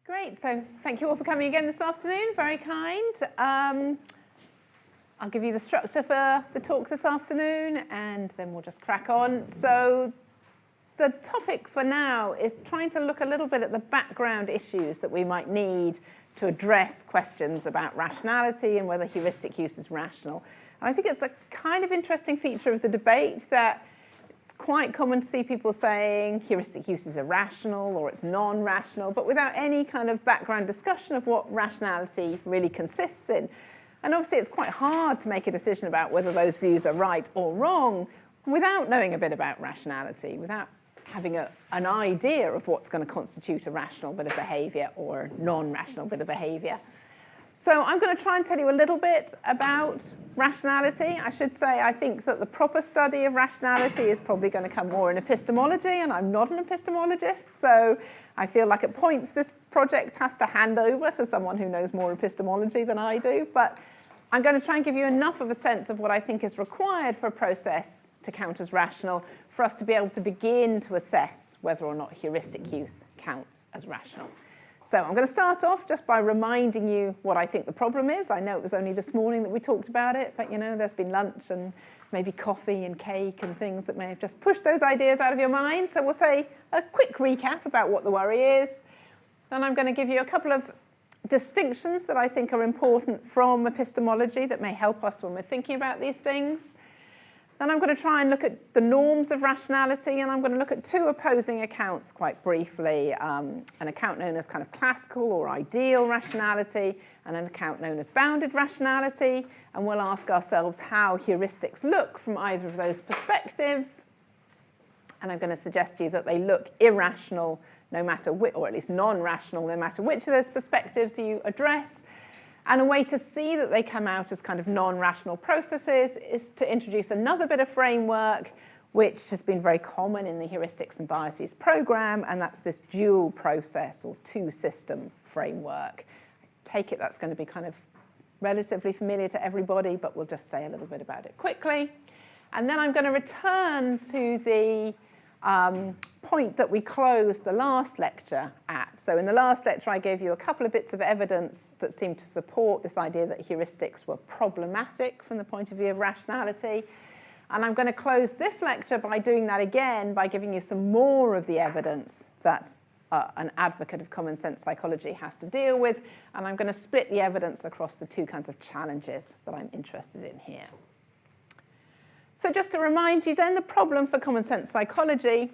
Great, so thank you all for coming again this afternoon, very kind. I'll give you the structure for the talk this afternoon and then we'll just crack on. So the topic for now is trying to look a little bit at the background issues that we might need to address questions about rationality and whether heuristic use is rational. And I think it's a kind of interesting feature of the debate that it's quite common to see people saying heuristic use is irrational or it's non-rational, but without any kind of background discussion of what rationality really consists in. And obviously it's quite hard to make a decision about whether those views are right or wrong without knowing a bit about rationality, without having an idea of what's going to constitute a rational bit of behavior or a non-rational bit of behavior. So I'm going to try and tell you a little bit about rationality. I should say I think that the proper study of rationality is probably going to come more in epistemology, and I'm not an epistemologist, so I feel like at points this project has to hand over to someone who knows more epistemology than I do, but I'm going to try and give you enough of a sense of what I think is required for a process to count as rational for us to be able to begin to assess whether or not heuristic use counts as rational. So I'm going to start off just by reminding you what I think the problem is. I know it was only this morning that we talked about it, but you know, there's been lunch and maybe coffee and cake and things that may have just pushed those ideas out of your mind. So we'll say a quick recap about what the worry is. Then I'm going to give you a couple of distinctions that I think are important from epistemology that may help us when we're thinking about these things. Then I'm going to try and look at the norms of rationality, and I'm going to look at two opposing accounts quite briefly, an account known as kind of classical or ideal rationality, and an account known as bounded rationality, and we'll ask ourselves how heuristics look from either of those perspectives. And I'm going to suggest to you that they look irrational no matter which, or at least non-rational no matter which of those perspectives you address. And a way to see that they come out as kind of non-rational processes is to introduce another bit of framework which has been very common in the Heuristics and Biases program, and that's this dual process or two-system framework. I take it that's going to be kind of relatively familiar to everybody, but we'll just say a little bit about it quickly. And then I'm going to return to the point that we closed the last lecture at. So in the last lecture, I gave you a couple of bits of evidence that seemed to support this idea that heuristics were problematic from the point of view of rationality. And I'm going to close this lecture by doing that again, by giving you some more of the evidence that an advocate of common sense psychology has to deal with. And I'm going to split the evidence across the two kinds of challenges that I'm interested in here. So just to remind you then, the problem for common sense psychology,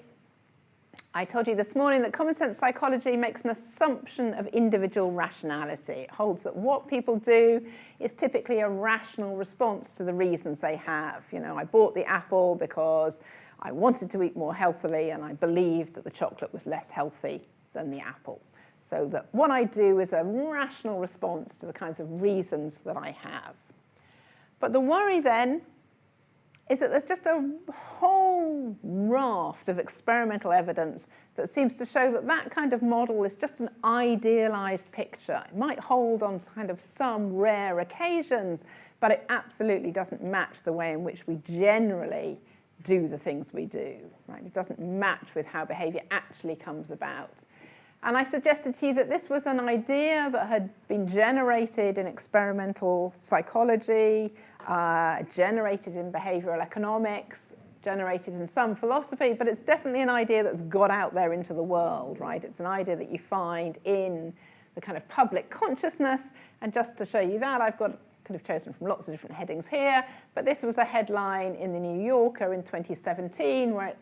I told you this morning that common sense psychology makes an assumption of individual rationality. It holds that what people do is typically a rational response to the reasons they have. You know, I bought the apple because I wanted to eat more healthily and I believed that the chocolate was less healthy than the apple. So that what I do is a rational response to the kinds of reasons that I have. But the worry then is that there's just a whole raft of experimental evidence that seems to show that that kind of model is just an idealized picture. It might hold on kind of some rare occasions, but it absolutely doesn't match the way in which we generally do the things we do, right? It doesn't match with how behavior actually comes about. And I suggested to you that this was an idea that had been generated in experimental psychology, generated in behavioral economics, generated in some philosophy, but it's definitely an idea that's got out there into the world, right? It's an idea that you find in the kind of public consciousness. And just to show you that, I've got kind of chosen from lots of different headings here, but this was a headline in the New Yorker in 2017 where it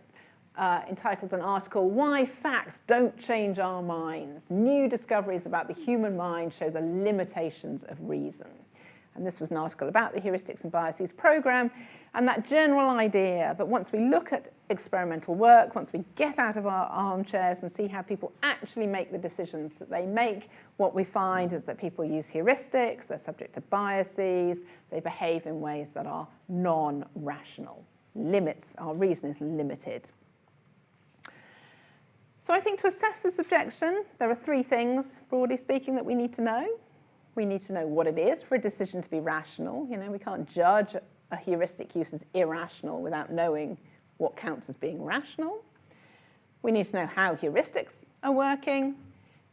entitled an article, "Why Facts Don't Change Our Minds. New discoveries about the human mind show the limitations of reason." And this was an article about the Heuristics and Biases program, and that general idea that once we look at experimental work, once we get out of our armchairs and see how people actually make the decisions that they make, what we find is that people use heuristics, they're subject to biases, they behave in ways that are non-rational. Our reason is limited. So I think to assess this objection, there are three things, broadly speaking, that we need to know. We need to know what it is for a decision to be rational. You know, we can't judge a heuristic use as irrational without knowing what counts as being rational. We need to know how heuristics are working.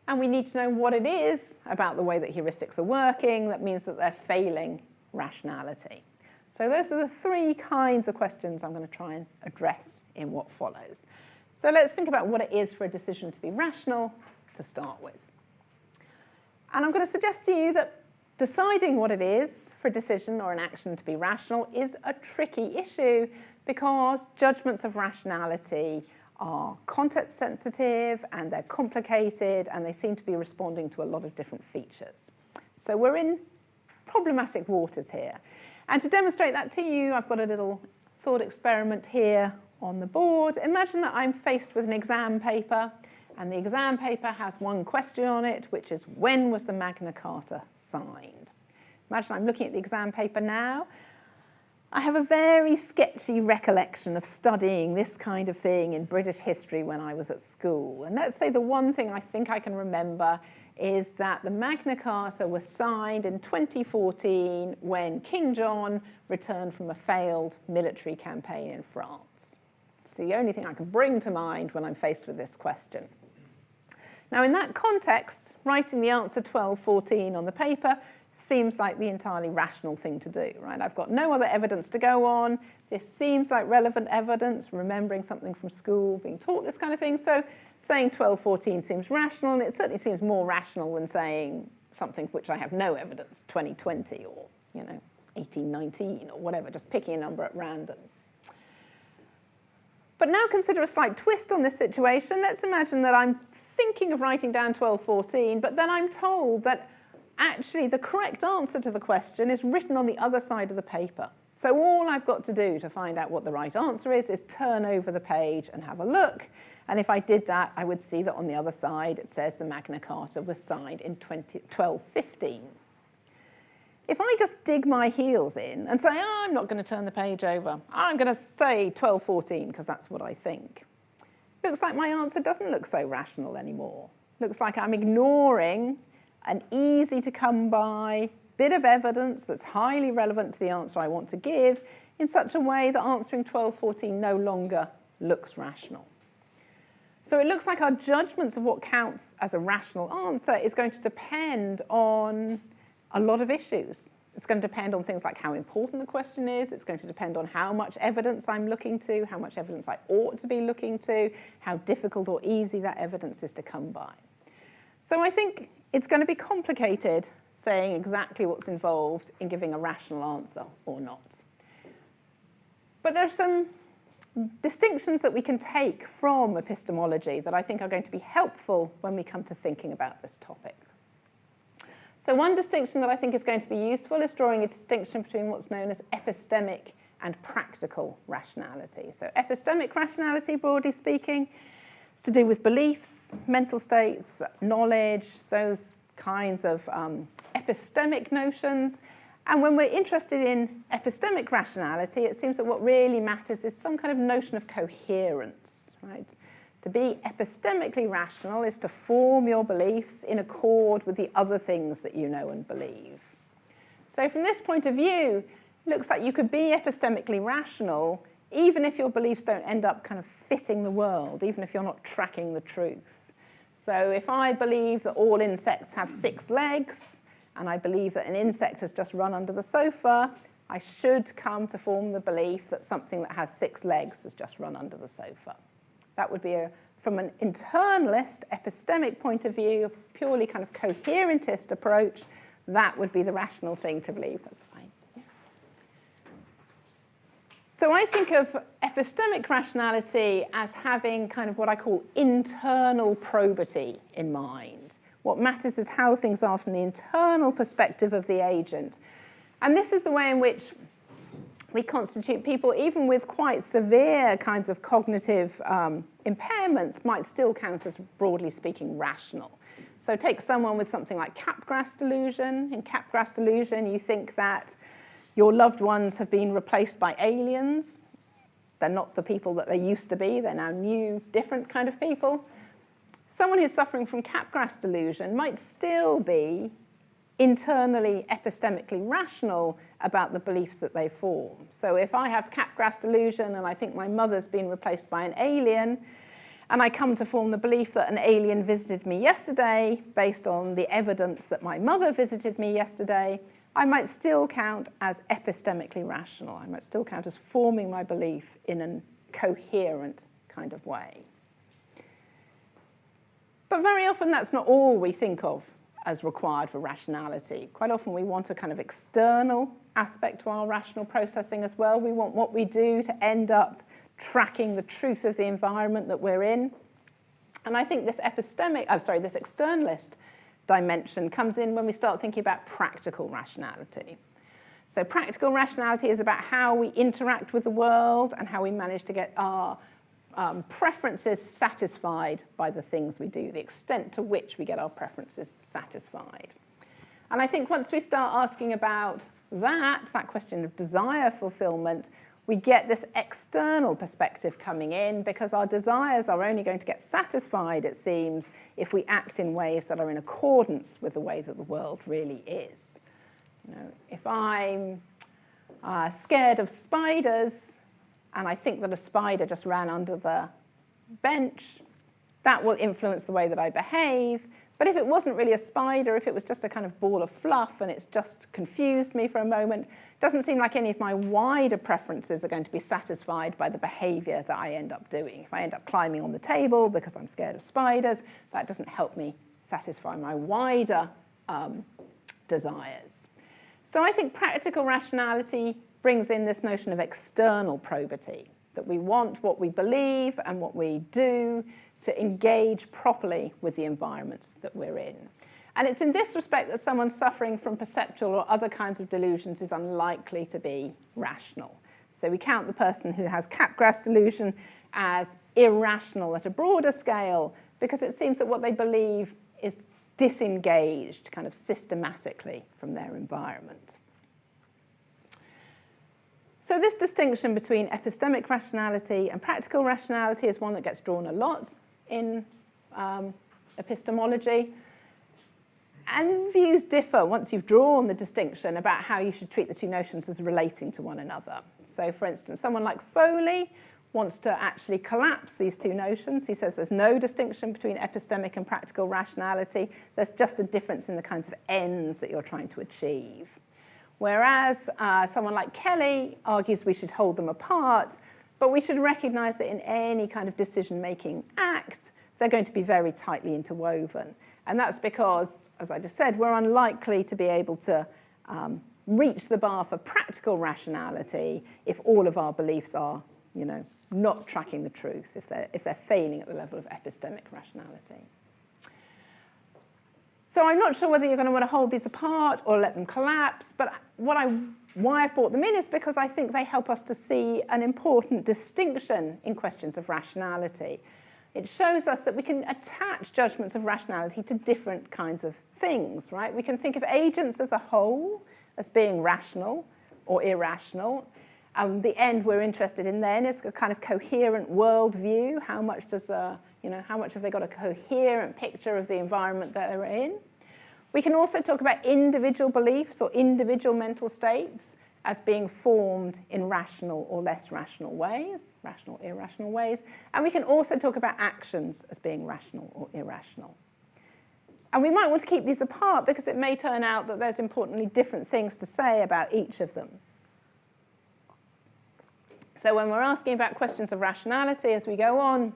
and we need to know what it is about the way that heuristics are working that means that they're failing rationality. So those are the three kinds of questions I'm going to try and address in what follows. So let's think about what it is for a decision to be rational to start with. And I'm going to suggest to you that deciding what it is for a decision or an action to be rational is a tricky issue because judgments of rationality are context sensitive and they're complicated and they seem to be responding to a lot of different features. So we're in problematic waters here. And to demonstrate that to you, I've got a little thought experiment here on the board. Imagine that I'm faced with an exam paper, and the exam paper has one question on it, which is, when was the Magna Carta signed? Imagine I'm looking at the exam paper now. I have a very sketchy recollection of studying this kind of thing in British history when I was at school. And let's say the one thing I think I can remember is that the Magna Carta was signed in 2014 when King John returned from a failed military campaign in France. It's the only thing I can bring to mind when I'm faced with this question. Now, in that context, writing the answer 1214 on the paper seems like the entirely rational thing to do, right? I've got no other evidence to go on. This seems like relevant evidence, remembering something from school, being taught this kind of thing. So saying 1214 seems rational, and it certainly seems more rational than saying something for which I have no evidence, 2020 or 1819 or whatever, just picking a number at random. But now consider a slight twist on this situation. Let's imagine that I'm thinking of writing down 1214, but then I'm told that actually the correct answer to the question is written on the other side of the paper. So all I've got to do to find out what the right answer is turn over the page and have a look. And if I did that, I would see that on the other side it says the Magna Carta was signed in 1215. If I just dig my heels in and say, oh, I'm not going to turn the page over, I'm going to say 1214 because that's what I think, looks like my answer doesn't look so rational anymore. Looks like I'm ignoring an easy to come by bit of evidence that's highly relevant to the answer I want to give in such a way that answering 1214 no longer looks rational. So it looks like our judgments of what counts as a rational answer is going to depend on a lot of issues. It's going to depend on things like how important the question is. It's going to depend on how much evidence I'm looking to, how much evidence I ought to be looking to, how difficult or easy that evidence is to come by. So I think it's going to be complicated saying exactly what's involved in giving a rational answer or not. But there's some distinctions that we can take from epistemology that I think are going to be helpful when we come to thinking about this topic. So one distinction that I think is going to be useful is drawing a distinction between what's known as epistemic and practical rationality. So epistemic rationality, broadly speaking, is to do with beliefs, mental states, knowledge, those kinds of epistemic notions. And when we're interested in epistemic rationality, it seems that what really matters is some kind of notion of coherence, right? To be epistemically rational is to form your beliefs in accord with the other things that you know and believe. So from this point of view, it looks like you could be epistemically rational even if your beliefs don't end up kind of fitting the world, even if you're not tracking the truth. So if I believe that all insects have 6 legs, and I believe that an insect has just run under the sofa, I should come to form the belief that something that has 6 legs has just run under the sofa. That would be, from an internalist, epistemic point of view, a purely kind of coherentist approach, that would be the rational thing to believe. That's fine. So I think of epistemic rationality as having kind of what I call internal probity in mind. What matters is how things are from the internal perspective of the agent. And this is the way in which we constitute people, even with quite severe kinds of cognitive impairments, might still count as, broadly speaking, rational. So take someone with something like Capgras delusion. In Capgras delusion, you think that your loved ones have been replaced by aliens. They're not the people that they used to be. They're now new, different kind of people. Someone who's suffering from Capgras delusion might still be internally epistemically rational about the beliefs that they form. So if I have Capgras delusion and I think my mother's been replaced by an alien, and I come to form the belief that an alien visited me yesterday based on the evidence that my mother visited me yesterday, I might still count as epistemically rational. I might still count as forming my belief in a coherent kind of way. But very often that's not all we think of as required for rationality. Quite often we want a kind of external aspect to our rational processing as well. We want what we do to end up tracking the truth of the environment that we're in. And I think this this externalist dimension comes in when we start thinking about practical rationality. So practical rationality is about how we interact with the world and how we manage to get our preferences satisfied by the things we do, the extent to which we get our preferences satisfied. And I think once we start asking about that question of desire fulfillment, we get this external perspective coming in, because our desires are only going to get satisfied, it seems, if we act in ways that are in accordance with the way that the world really is. You know, if I'm scared of spiders, and I think that a spider just ran under the bench, that will influence the way that I behave. But if it wasn't really a spider, if it was just a kind of ball of fluff and it's just confused me for a moment, it doesn't seem like any of my wider preferences are going to be satisfied by the behavior that I end up doing. If I end up climbing on the table because I'm scared of spiders, that doesn't help me satisfy my wider desires. So I think practical rationality brings in this notion of external probity, that we want what we believe and what we do to engage properly with the environments that we're in. And it's in this respect that someone suffering from perceptual or other kinds of delusions is unlikely to be rational. So we count the person who has Capgras delusion as irrational at a broader scale, because it seems that what they believe is disengaged kind of systematically from their environment. So this distinction between epistemic rationality and practical rationality is one that gets drawn a lot in epistemology. And views differ once you've drawn the distinction about how you should treat the two notions as relating to one another. So for instance, someone like Foley wants to actually collapse these two notions. He says there's no distinction between epistemic and practical rationality. There's just a difference in the kinds of ends that you're trying to achieve. Whereas someone like Kelly argues we should hold them apart, but we should recognize that in any kind of decision-making act, they're going to be very tightly interwoven. And that's because, as I just said, we're unlikely to be able to reach the bar for practical rationality if all of our beliefs are, not tracking the truth, if they're failing at the level of epistemic rationality. So I'm not sure whether you're going to want to hold these apart or let them collapse, but why I've brought them in is because I think they help us to see an important distinction in questions of rationality. It shows us that we can attach judgments of rationality to different kinds of things, right? We can think of agents as a whole as being rational or irrational. The end we're interested in then is a kind of coherent worldview. How much have they got a coherent picture of the environment that they're in? We can also talk about individual beliefs or individual mental states as being formed in rational or less rational ways, rational, irrational ways. And we can also talk about actions as being rational or irrational. And we might want to keep these apart because it may turn out that there's importantly different things to say about each of them. So when we're asking about questions of rationality as we go on,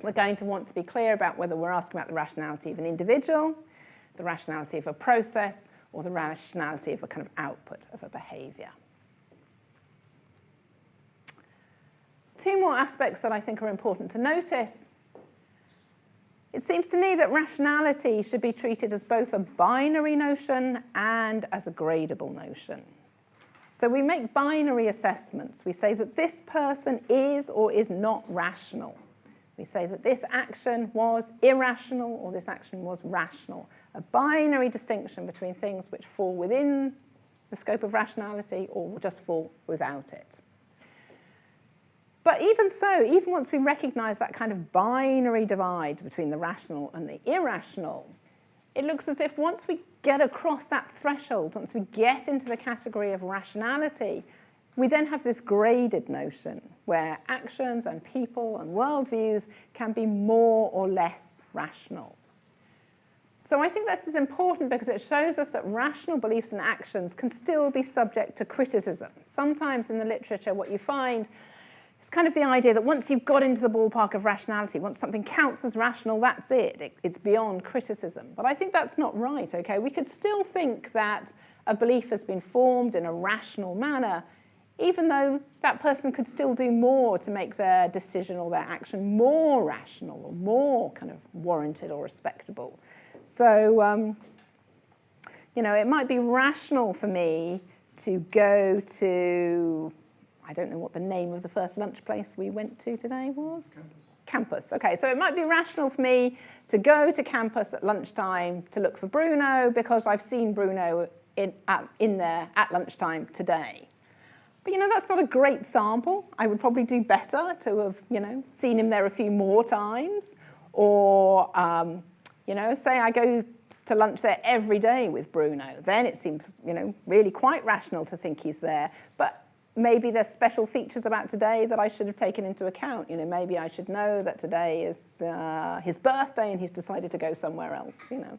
we're going to want to be clear about whether we're asking about the rationality of an individual, the rationality of a process, or the rationality of a kind of output of a behavior. Two more aspects that I think are important to notice. It seems to me that rationality should be treated as both a binary notion and as a gradable notion. So we make binary assessments. We say that this person is or is not rational. We say that this action was irrational or this action was rational. A binary distinction between things which fall within the scope of rationality or will just fall without it. But even so, even once we recognize that kind of binary divide between the rational and the irrational, it looks as if once we get across that threshold, once we get into the category of rationality, we then have this graded notion where actions and people and worldviews can be more or less rational. So I think this is important because it shows us that rational beliefs and actions can still be subject to criticism. Sometimes in the literature what you find is kind of the idea that once you've got into the ballpark of rationality, once something counts as rational, that's it. It's beyond criticism. But I think that's not right, okay? We could still think that a belief has been formed in a rational manner, even though that person could still do more to make their decision or their action more rational or more kind of warranted or respectable. So, you know, it might be rational for me to go to, I don't know what the name of the first lunch place we went to today was? Campus. Okay, so it might be rational for me to go to campus at lunchtime to look for Bruno because I've seen Bruno in there at lunchtime today. But, you know, that's not a great sample. I would probably do better to have, you know, seen him there a few more times. Or, you know, say I go to lunch there every day with Bruno. Then it seems, you know, really quite rational to think he's there. But maybe there's special features about today that I should have taken into account. You know, maybe I should know that today is his birthday and he's decided to go somewhere else, you know.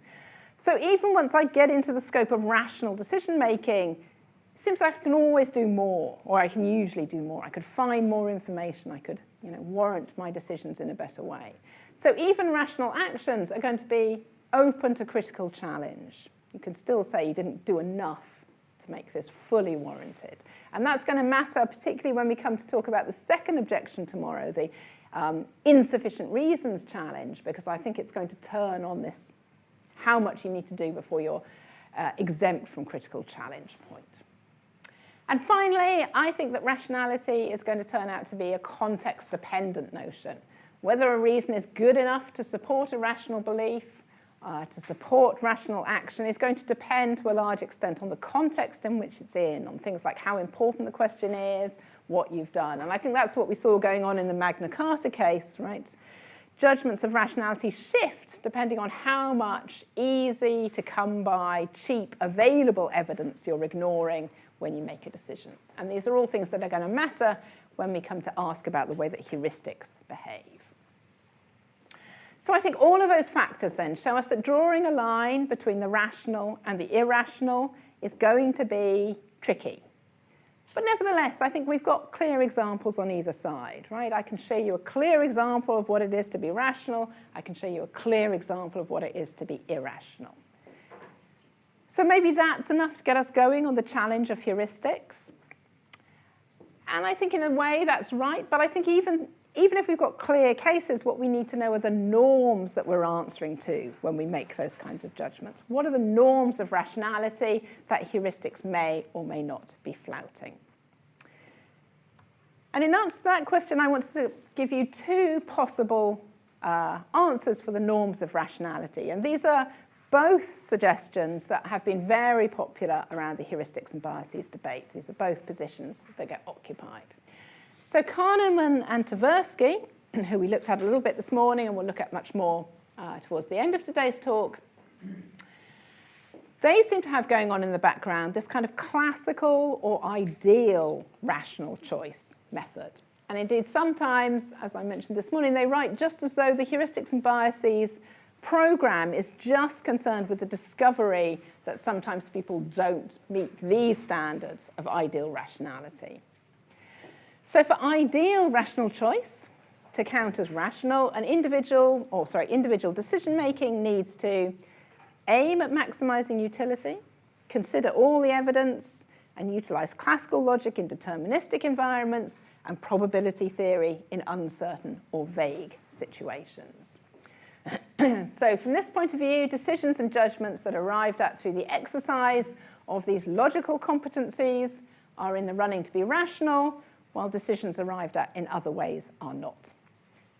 So even once I get into the scope of rational decision-making, it seems like I can always do more, or I can usually do more. I could find more information. I could, you know, warrant my decisions in a better way. So even rational actions are going to be open to critical challenge. You can still say you didn't do enough to make this fully warranted. And that's going to matter, particularly when we come to talk about the second objection tomorrow, the insufficient reasons challenge, because I think it's going to turn on this, how much you need to do before you're exempt from critical challenge point. And finally, I think that rationality is going to turn out to be a context-dependent notion. Whether a reason is good enough to support a rational belief, to support rational action, is going to depend to a large extent on the context in which it's in, on things like how important the question is, what you've done. And I think that's what we saw going on in the Magna Carta case, right? Judgments of rationality shift depending on how much easy to come by, cheap, available evidence you're ignoring when you make a decision. And these are all things that are going to matter when we come to ask about the way that heuristics behave. So I think all of those factors then show us that drawing a line between the rational and the irrational is going to be tricky. But nevertheless, I think we've got clear examples on either side, right? I can show you a clear example of what it is to be rational. I can show you a clear example of what it is to be irrational. So maybe that's enough to get us going on the challenge of heuristics. And I think in a way that's right, but I think even if we've got clear cases, what we need to know are the norms that we're answering to when we make those kinds of judgments. What are the norms of rationality that heuristics may or may not be flouting? And in answer to that question, I want to give you two possible answers for the norms of rationality. And these are both suggestions that have been very popular around the heuristics and biases debate. These are both positions that get occupied. So Kahneman and Tversky, who we looked at a little bit this morning and we'll look at much more towards the end of today's talk, they seem to have going on in the background this kind of classical or ideal rational choice method. And indeed, sometimes, as I mentioned this morning, they write just as though the heuristics and biases program is just concerned with the discovery that sometimes people don't meet these standards of ideal rationality. So for ideal rational choice to count as rational, individual decision-making needs to aim at maximizing utility, consider all the evidence, and utilize classical logic in deterministic environments and probability theory in uncertain or vague situations. So from this point of view, decisions and judgments that are arrived at through the exercise of these logical competencies are in the running to be rational, while decisions arrived at in other ways are not.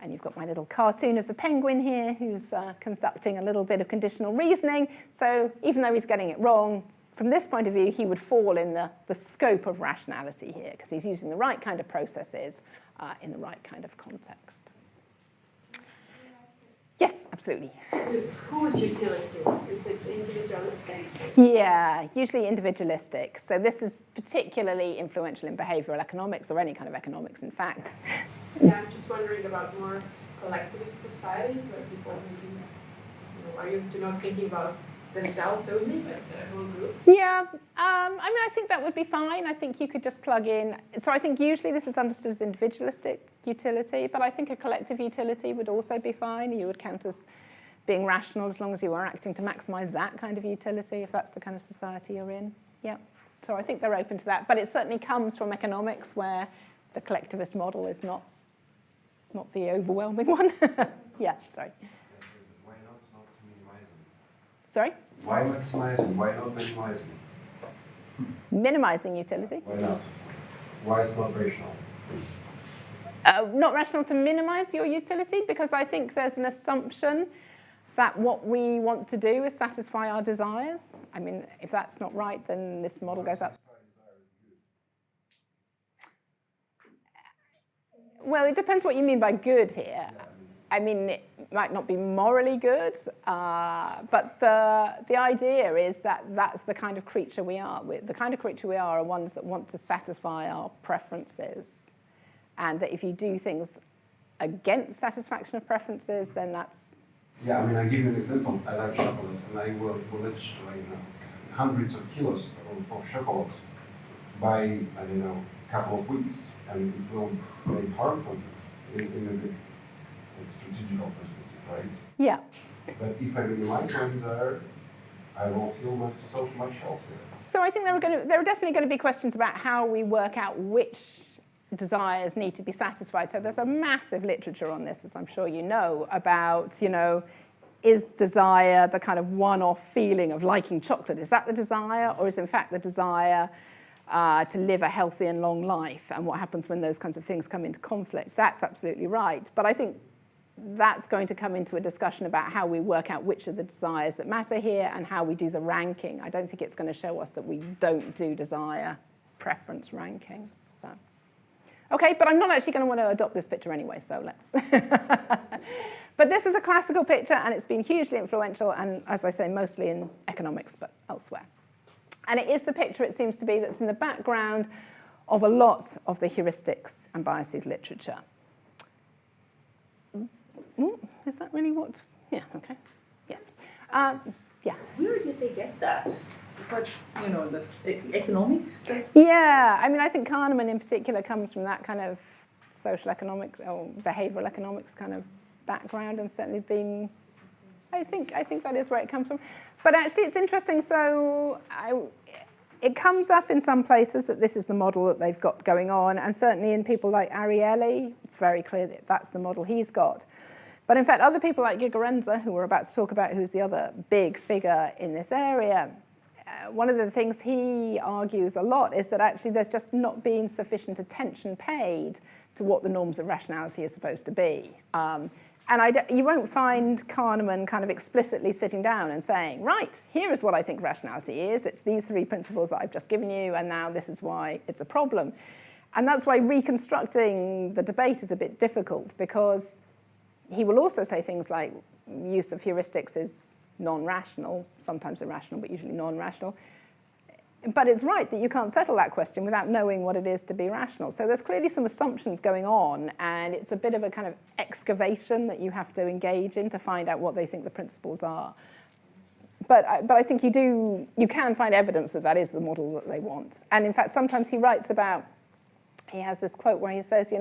And you've got my little cartoon of the penguin here who's conducting a little bit of conditional reasoning. So even though he's getting it wrong, from this point of view, he would fall in the scope of rationality here because he's using the right kind of processes in the right kind of context. Yes, absolutely. absolutely. So whose utility? Is it individualistic? Yeah, usually individualistic. So this is particularly influential in behavioral economics, or any kind of economics, in fact. Yeah, I'm just wondering about more collectivist societies where people maybe are used to not thinking about themselves only, but the whole group. Yeah, I mean, I think that would be fine. I think you could just plug in. So I think usually this is understood as individualistic utility, but I think a collective utility would also be fine. You would count as being rational as long as you are acting to maximize that kind of utility, if that's the kind of society you're in. Yeah, so I think they're open to that. But it certainly comes from economics, where the collectivist model is not the overwhelming one. Yeah, sorry. Why not minimize them? Sorry? Why maximize them? Why not minimize them? Minimizing utility. Why not? Why it's not rational? Not rational to minimize your utility, because I think there's an assumption that what we want to do is satisfy our desires. I mean, if that's not right, then this model goes up. Well, it depends what you mean by good here. I mean, it might not be morally good, but the idea is that that's the kind of creature we are. The kind of creature we are ones that want to satisfy our preferences. And that if you do things against satisfaction of preferences, then that's... Yeah, I mean, I'll give you an example. I like chocolate, and I will eat hundreds of kilos of chocolate by, I don't know, a couple of weeks, and it will make harm for me in a big strategical perspective, right? Yeah. But if I minimize my desire, I will feel myself much healthier. So I think there are definitely going to be questions about how we work out which desires need to be satisfied. So there's a massive literature on this, as I'm sure you know, about, is desire the kind of one-off feeling of liking chocolate? Is that the desire, or is in fact the desire to live a healthy and long life? And what happens when those kinds of things come into conflict? That's absolutely right. But I think that's going to come into a discussion about how we work out which are the desires that matter here and how we do the ranking. I don't think it's going to show us that we don't do desire preference ranking. So. Okay, but I'm not actually going to want to adopt this picture anyway, so let's. But this is a classical picture, and it's been hugely influential, and as I say, mostly in economics, but elsewhere. And it is the picture, it seems to be, that's in the background of a lot of the heuristics and biases literature. Is that really what? Yeah, okay. Yes. Yeah. Where did they get that? What, this economics? Yeah, I mean, I think Kahneman in particular comes from that kind of social economics or behavioral economics kind of background, and certainly been, I think that is where it comes from. But actually it's interesting, so it comes up in some places that this is the model that they've got going on, and certainly in people like Ariely, it's very clear that that's the model he's got. But in fact, other people like Gigerenzer, who we're about to talk about, who's the other big figure in this area, one of the things he argues a lot is that actually there's just not been sufficient attention paid to what the norms of rationality is supposed to be. And you won't find Kahneman kind of explicitly sitting down and saying, right, here is what I think rationality is. It's these three principles that I've just given you, and now this is why it's a problem. And that's why reconstructing the debate is a bit difficult, because he will also say things like use of heuristics is non-rational, sometimes irrational, but usually non-rational. But it's right that you can't settle that question without knowing what it is to be rational. So there's clearly some assumptions going on, and it's a bit of a kind of excavation that you have to engage in to find out what they think the principles are. But I think you can find evidence that that is the model that they want. And in fact, sometimes he writes about, he has this quote where he says,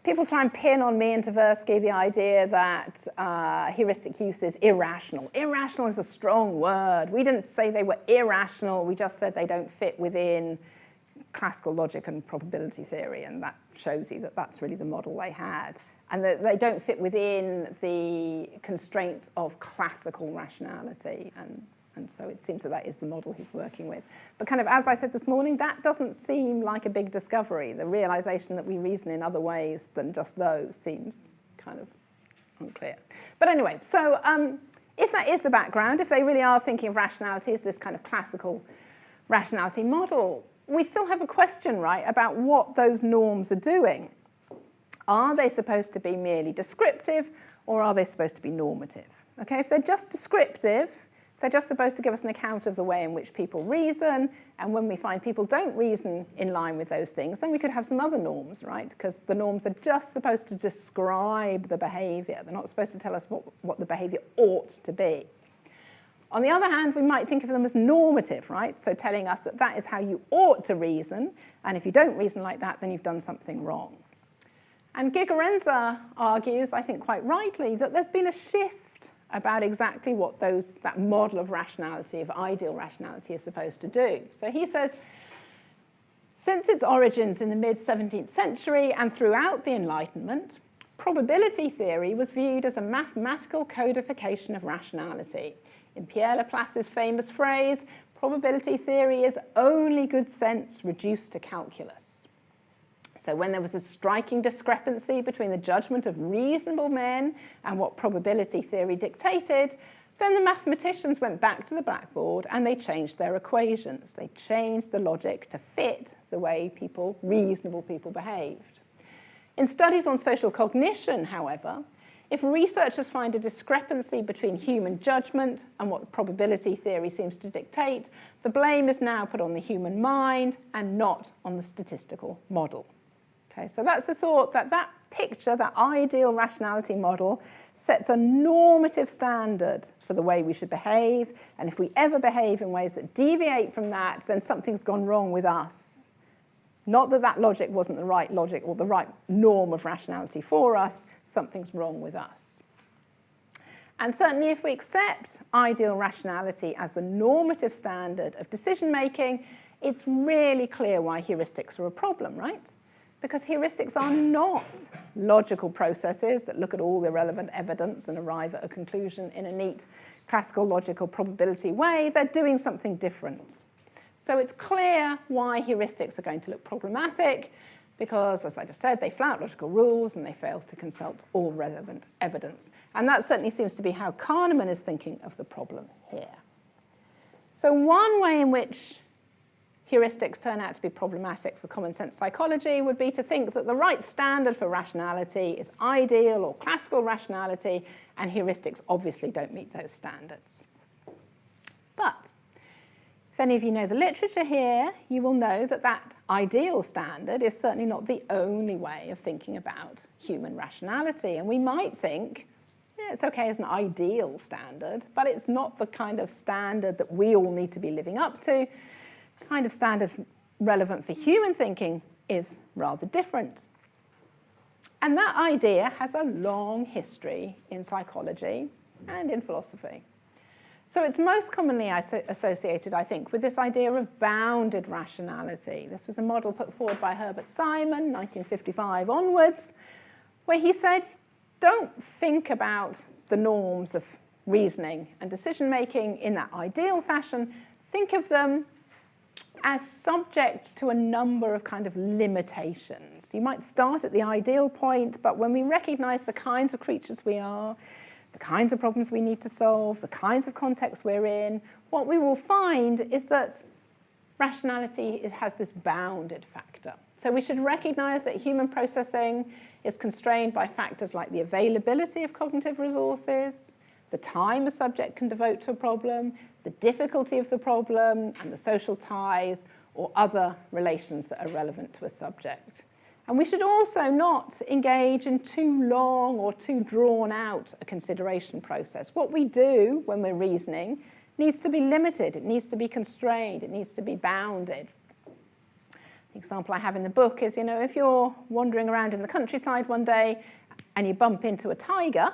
people try and pin on me and Tversky the idea that heuristic use is irrational. Irrational is a strong word. We didn't say they were irrational. We just said they don't fit within classical logic and probability theory, and that shows you that that's really the model they had, and that they don't fit within the constraints of classical rationality. And so it seems that that is the model he's working with. But kind of, as I said this morning, that doesn't seem like a big discovery. The realization that we reason in other ways than just those seems kind of unclear. But anyway, so if that is the background, if they really are thinking of rationality as this kind of classical rationality model, we still have a question, right, about what those norms are doing. Are they supposed to be merely descriptive, or are they supposed to be normative? Okay, if they're just descriptive, they're just supposed to give us an account of the way in which people reason, and when we find people don't reason in line with those things, then we could have some other norms, right? Because the norms are just supposed to describe the behaviour. They're not supposed to tell us what the behaviour ought to be. On the other hand, we might think of them as normative, right? So telling us that that is how you ought to reason, and if you don't reason like that, then you've done something wrong. And Gigerenzer argues, I think quite rightly, that there's been a shift about exactly what that model of rationality, of ideal rationality, is supposed to do. So he says, since its origins in the mid-17th century and throughout the Enlightenment, probability theory was viewed as a mathematical codification of rationality. In Pierre Laplace's famous phrase, probability theory is only good sense reduced to calculus. So when there was a striking discrepancy between the judgment of reasonable men and what probability theory dictated, then the mathematicians went back to the blackboard and they changed their equations. They changed the logic to fit the way reasonable people behaved. In studies on social cognition, however, if researchers find a discrepancy between human judgment and what probability theory seems to dictate, the blame is now put on the human mind and not on the statistical model. Okay, so that's the thought that picture, that ideal rationality model, sets a normative standard for the way we should behave, and if we ever behave in ways that deviate from that, then something's gone wrong with us. Not that that logic wasn't the right logic or the right norm of rationality for us, something's wrong with us. And certainly if we accept ideal rationality as the normative standard of decision-making, it's really clear why heuristics are a problem, right? Because heuristics are not logical processes that look at all the relevant evidence and arrive at a conclusion in a neat classical logical probability way. They're doing something different. So it's clear why heuristics are going to look problematic, because, as I just said, they flout logical rules and they fail to consult all relevant evidence. And that certainly seems to be how Kahneman is thinking of the problem here. So one way in which heuristics turn out to be problematic for common sense psychology would be to think that the right standard for rationality is ideal or classical rationality, and heuristics obviously don't meet those standards. But if any of you know the literature here, you will know that that ideal standard is certainly not the only way of thinking about human rationality. And we might think, yeah, it's okay as an ideal standard, but it's not the kind of standard that we all need to be living up to. Kind of standard relevant for human thinking is rather different. And that idea has a long history in psychology and in philosophy. So it's most commonly associated, I think, with this idea of bounded rationality. This was a model put forward by Herbert Simon, 1955 onwards, where he said, don't think about the norms of reasoning and decision-making in that ideal fashion. Think of them as subject to a number of kind of limitations. You might start at the ideal point, but when we recognize the kinds of creatures we are, the kinds of problems we need to solve, the kinds of contexts we're in, what we will find is that rationality has this bounded factor. So we should recognize that human processing is constrained by factors like the availability of cognitive resources, the time a subject can devote to a problem, the difficulty of the problem, and the social ties or other relations that are relevant to a subject. And we should also not engage in too long or too drawn out a consideration process. What we do when we're reasoning needs to be limited, it needs to be constrained, it needs to be bounded. The example I have in the book is, if you're wandering around in the countryside one day and you bump into a tiger,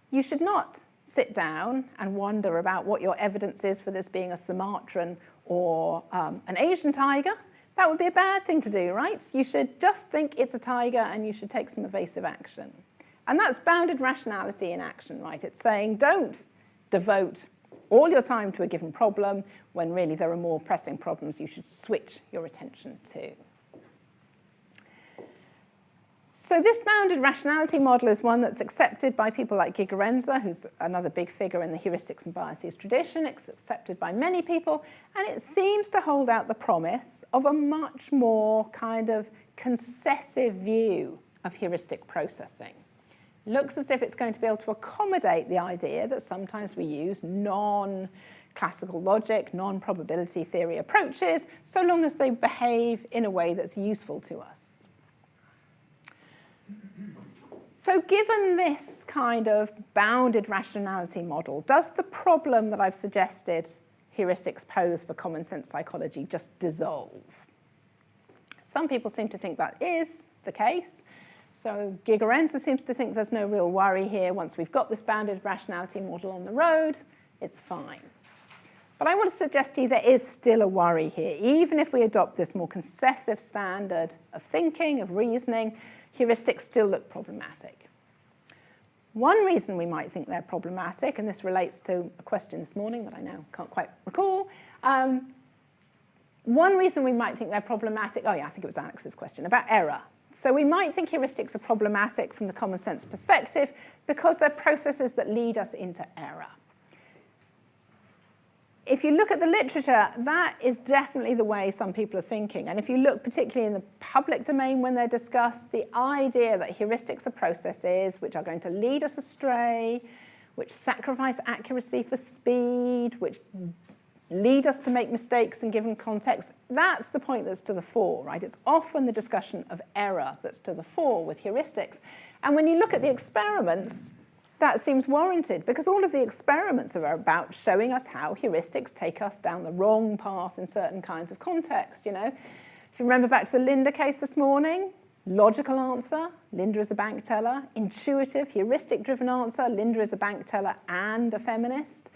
you should not sit down and wonder about what your evidence is for this being a Sumatran or an Asian tiger. That would be a bad thing to do, right? You should just think it's a tiger and you should take some evasive action. And that's bounded rationality in action, right? It's saying don't devote all your time to a given problem when really there are more pressing problems you should switch your attention to. So this bounded rationality model is one that's accepted by people like Gigerenzer, who's another big figure in the heuristics and biases tradition. It's accepted by many people, and it seems to hold out the promise of a much more kind of concessive view of heuristic processing. Looks as if it's going to be able to accommodate the idea that sometimes we use non-classical logic, non-probability theory approaches, so long as they behave in a way that's useful to us. So given this kind of bounded rationality model, does the problem that I've suggested heuristics pose for common sense psychology just dissolve? Some people seem to think that is the case. So Gigerenzer seems to think there's no real worry here. Once we've got this bounded rationality model on the road, it's fine. But I want to suggest to you there is still a worry here. Even if we adopt this more concessive standard of thinking, of reasoning, heuristics still look problematic. One reason we might think they're problematic, and this relates to a question this morning that I now can't quite recall, one reason we might think they're problematic, oh yeah, I think it was Alex's question, about error. So we might think heuristics are problematic from the common sense perspective because they're processes that lead us into error. If you look at the literature, that is definitely the way some people are thinking. And if you look particularly in the public domain when they're discussed, the idea that heuristics are processes which are going to lead us astray, which sacrifice accuracy for speed, which lead us to make mistakes in given contexts, that's the point that's to the fore, right? It's often the discussion of error that's to the fore with heuristics. And when you look at the experiments, that seems warranted because all of the experiments are about showing us how heuristics take us down the wrong path in certain kinds of contexts, you know. If you remember back to the Linda case this morning, logical answer, Linda is a bank teller. Intuitive, heuristic-driven answer, Linda is a bank teller and a feminist.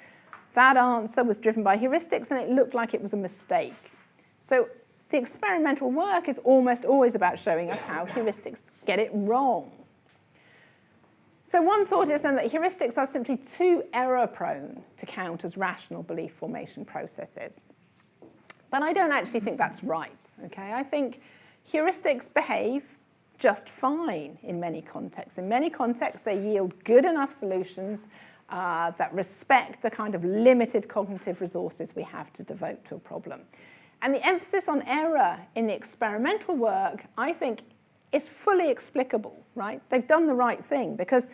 That answer was driven by heuristics and it looked like it was a mistake. So the experimental work is almost always about showing us how heuristics get it wrong. So one thought is then that heuristics are simply too error-prone to count as rational belief formation processes. But I don't actually think that's right, okay? I think heuristics behave just fine in many contexts. In many contexts, they yield good enough solutions that respect the kind of limited cognitive resources we have to devote to a problem. And the emphasis on error in the experimental work, I think, is fully explicable, right? They've done the right thing because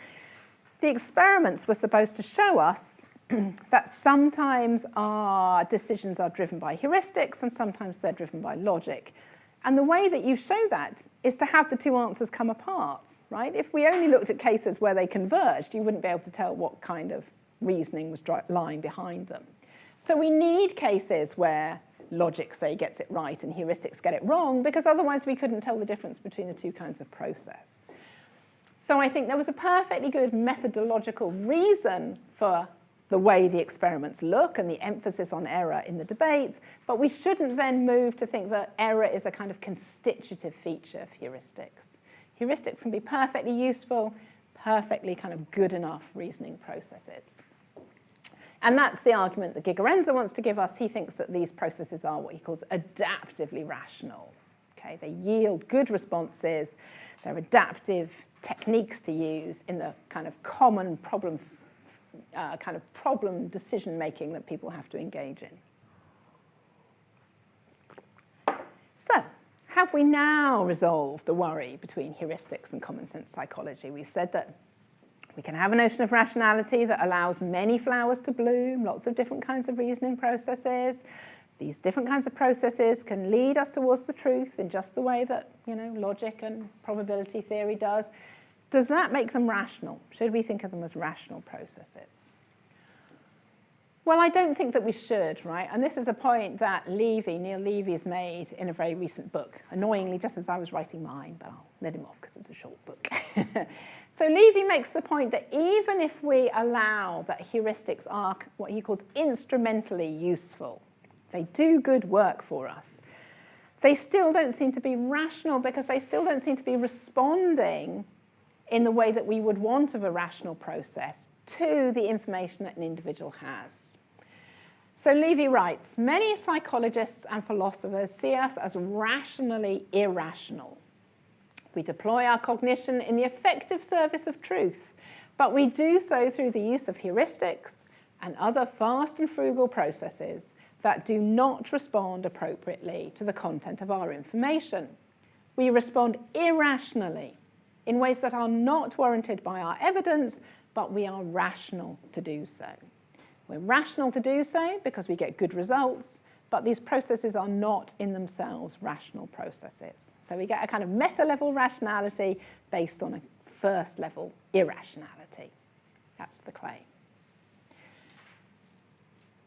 the experiments were supposed to show us that sometimes our decisions are driven by heuristics and sometimes they're driven by logic. And the way that you show that is to have the two answers come apart, right? If we only looked at cases where they converged, you wouldn't be able to tell what kind of reasoning was lying behind them. So we need cases where logic, say, gets it right and heuristics get it wrong, because otherwise we couldn't tell the difference between the two kinds of process. So I think there was a perfectly good methodological reason for the way the experiments look and the emphasis on error in the debates, but we shouldn't then move to think that error is a kind of constitutive feature of heuristics. Heuristics can be perfectly useful, perfectly kind of good enough reasoning processes. And that's the argument that Gigerenzer wants to give us. He thinks that these processes are what he calls adaptively rational. Okay, they yield good responses. They're adaptive techniques to use in the kind of common problem decision making that people have to engage in. So, have we now resolved the worry between heuristics and common sense psychology? We've said that we can have a notion of rationality that allows many flowers to bloom, lots of different kinds of reasoning processes. These different kinds of processes can lead us towards the truth in just the way that, you know, logic and probability theory does. Does that make them rational? Should we think of them as rational processes? Well, I don't think that we should, right? And this is a point that Neil Levy's made in a very recent book, annoyingly, just as I was writing mine, but I'll let him off because it's a short book. So Levy makes the point that even if we allow that heuristics are what he calls instrumentally useful, they do good work for us, they still don't seem to be rational because they still don't seem to be responding in the way that we would want of a rational process to the information that an individual has. So Levy writes, many psychologists and philosophers see us as rationally irrational. We deploy our cognition in the effective service of truth, but we do so through the use of heuristics and other fast and frugal processes that do not respond appropriately to the content of our information. We respond irrationally in ways that are not warranted by our evidence, but we are rational to do so. We're rational to do so because we get good results, but these processes are not in themselves rational processes. So we get a kind of meta-level rationality based on a first-level irrationality. That's the claim.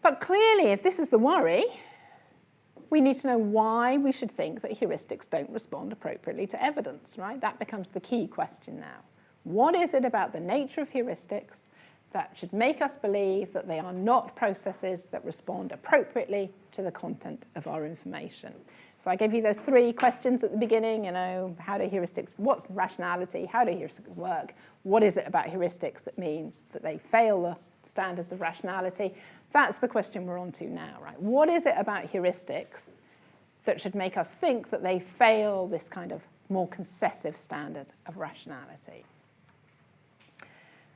But clearly, if this is the worry, we need to know why we should think that heuristics don't respond appropriately to evidence, right? That becomes the key question now. What is it about the nature of heuristics that should make us believe that they are not processes that respond appropriately to the content of our information? So I gave you those 3 questions at the beginning, how do heuristics, what's rationality, how do heuristics work, what is it about heuristics that mean that they fail the standards of rationality? That's the question we're on to now, right? What is it about heuristics that should make us think that they fail this kind of more concessive standard of rationality?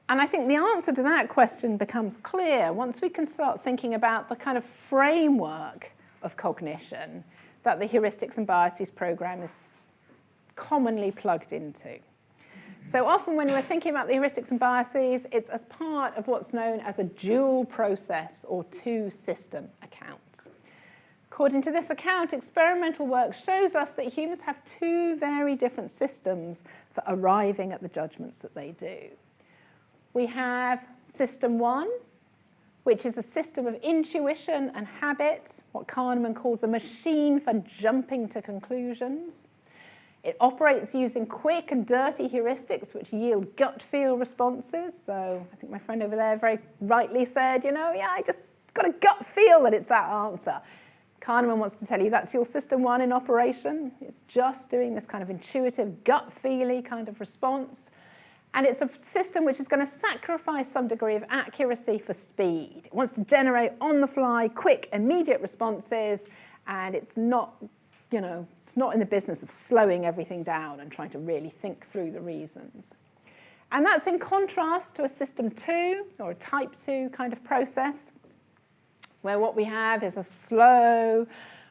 And I think the answer to that question becomes clear once we can start thinking about the kind of framework of cognition that the heuristics and biases program is commonly plugged into. So often when we're thinking about the heuristics and biases, it's as part of what's known as a dual process or two-system account. According to this account, experimental work shows us that humans have 2 very different systems for arriving at the judgments that they do. We have system 1, which is a system of intuition and habit, what Kahneman calls a machine for jumping to conclusions. It operates using quick and dirty heuristics, which yield gut feel responses. So I think my friend over there very rightly said, I just got a gut feel that it's that answer. Kahneman wants to tell you that's your system 1 in operation. It's just doing this kind of intuitive, gut-feely kind of response. And it's a system which is going to sacrifice some degree of accuracy for speed. It wants to generate on-the-fly, quick, immediate responses, and it's not it's not in the business of slowing everything down and trying to really think through the reasons. And that's in contrast to a system 2 or a type 2 kind of process, where what we have is a slow,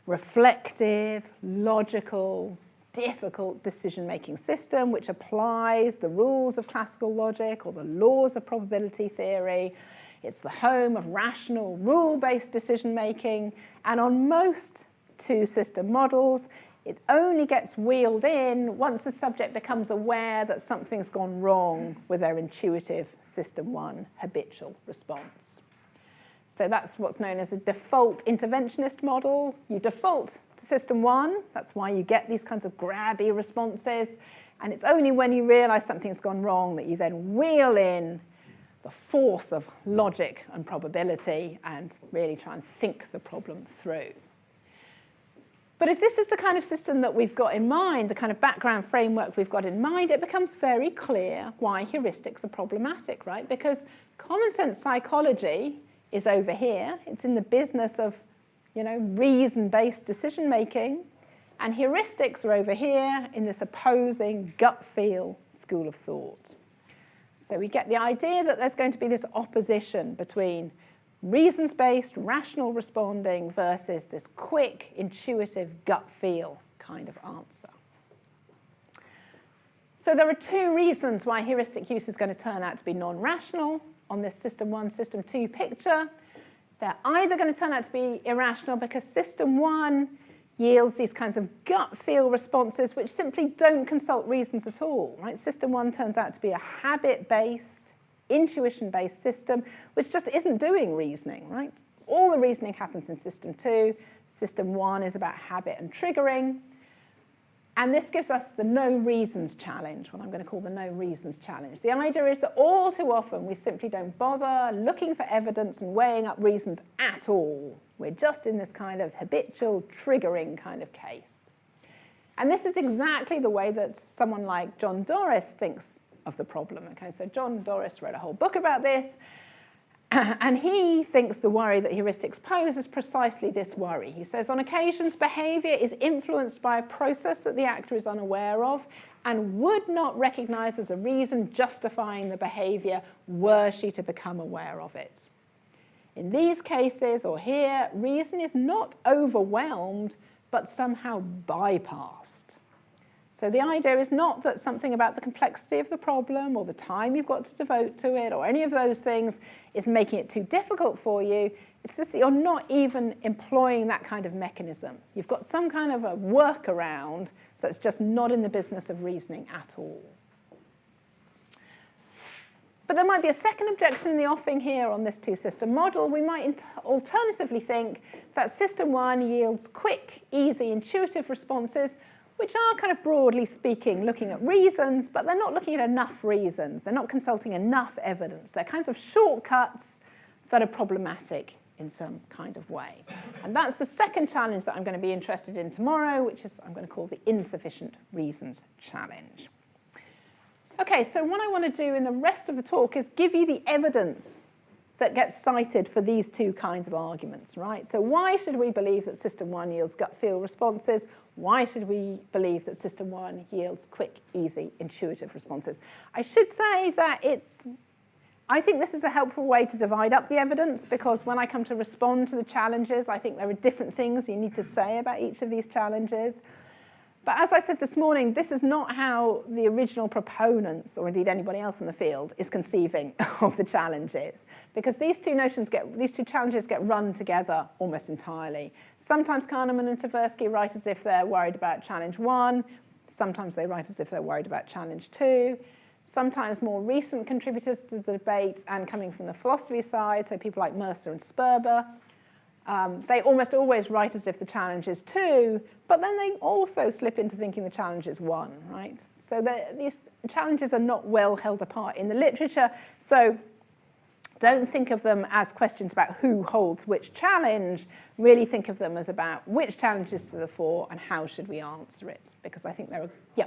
reflective, logical, difficult decision-making system which applies the rules of classical logic or the laws of probability theory. It's the home of rational, rule-based decision-making, and on most two-system models, it only gets wheeled in once the subject becomes aware that something's gone wrong with their intuitive system 1 habitual response. So that's what's known as a default interventionist model. You default to system 1, that's why you get these kinds of grabby responses, and it's only when you realize something's gone wrong that you then wheel in the force of logic and probability and really try and think the problem through. But if this is the kind of system that we've got in mind, the kind of background framework we've got in mind, it becomes very clear why heuristics are problematic, right? Because common sense psychology is over here. It's in the business of, reason-based decision-making. And heuristics are over here in this opposing gut feel school of thought. So we get the idea that there's going to be this opposition between reasons-based, rational responding versus this quick, intuitive, gut feel kind of answer. So there are 2 reasons why heuristic use is going to turn out to be non-rational on this system 1, system 2 picture. They're either going to turn out to be irrational because system 1 yields these kinds of gut feel responses which simply don't consult reasons at all, right? System 1 turns out to be a habit-based, intuition-based system, which just isn't doing reasoning, right? All the reasoning happens in system 2. System 1 is about habit and triggering. And this gives us the no reasons challenge, what I'm going to call the no reasons challenge. The idea is that all too often we simply don't bother looking for evidence and weighing up reasons at all. We're just in this kind of habitual triggering kind of case. And this is exactly the way that someone like John Doris thinks of the problem. Okay, so John Doris wrote a whole book about this, and he thinks the worry that heuristics pose is precisely this worry. He says, on occasions, behavior is influenced by a process that the actor is unaware of and would not recognize as a reason justifying the behavior were she to become aware of it. In these cases, or here, reason is not overwhelmed, but somehow bypassed. So the idea is not that something about the complexity of the problem or the time you've got to devote to it or any of those things is making it too difficult for you. It's just that you're not even employing that kind of mechanism. You've got some kind of a workaround that's just not in the business of reasoning at all. But there might be a second objection in the offing here on this two-system model. We might alternatively think that system one yields quick, easy, intuitive responses, which are kind of broadly speaking looking at reasons, but they're not looking at enough reasons. They're not consulting enough evidence. They're kinds of shortcuts that are problematic in some kind of way. And that's the second challenge that I'm going to be interested in tomorrow, which is I'm going to call the insufficient reasons challenge. Okay, so what I want to do in the rest of the talk is give you the evidence that gets cited for these two kinds of arguments, right? So why should we believe that system one yields gut feel responses? Why should we believe that system one yields quick, easy, intuitive responses? I should say that I think this is a helpful way to divide up the evidence, because when I come to respond to the challenges, I think there are different things you need to say about each of these challenges. But as I said this morning, this is not how the original proponents, or indeed anybody else in the field, is conceiving of the challenges. Because these two challenges get run together almost entirely. Sometimes Kahneman and Tversky write as if they're worried about challenge one. Sometimes they write as if they're worried about challenge two. Sometimes more recent contributors to the debate and coming from the philosophy side, so people like Mercer and Sperber, they almost always write as if the challenge is two, but then they also slip into thinking the challenge is one, right? So these challenges are not well held apart in the literature. So don't think of them as questions about who holds which challenge. Really think of them as about which challenge is to the fore and how should we answer it. Because I think there are, yeah.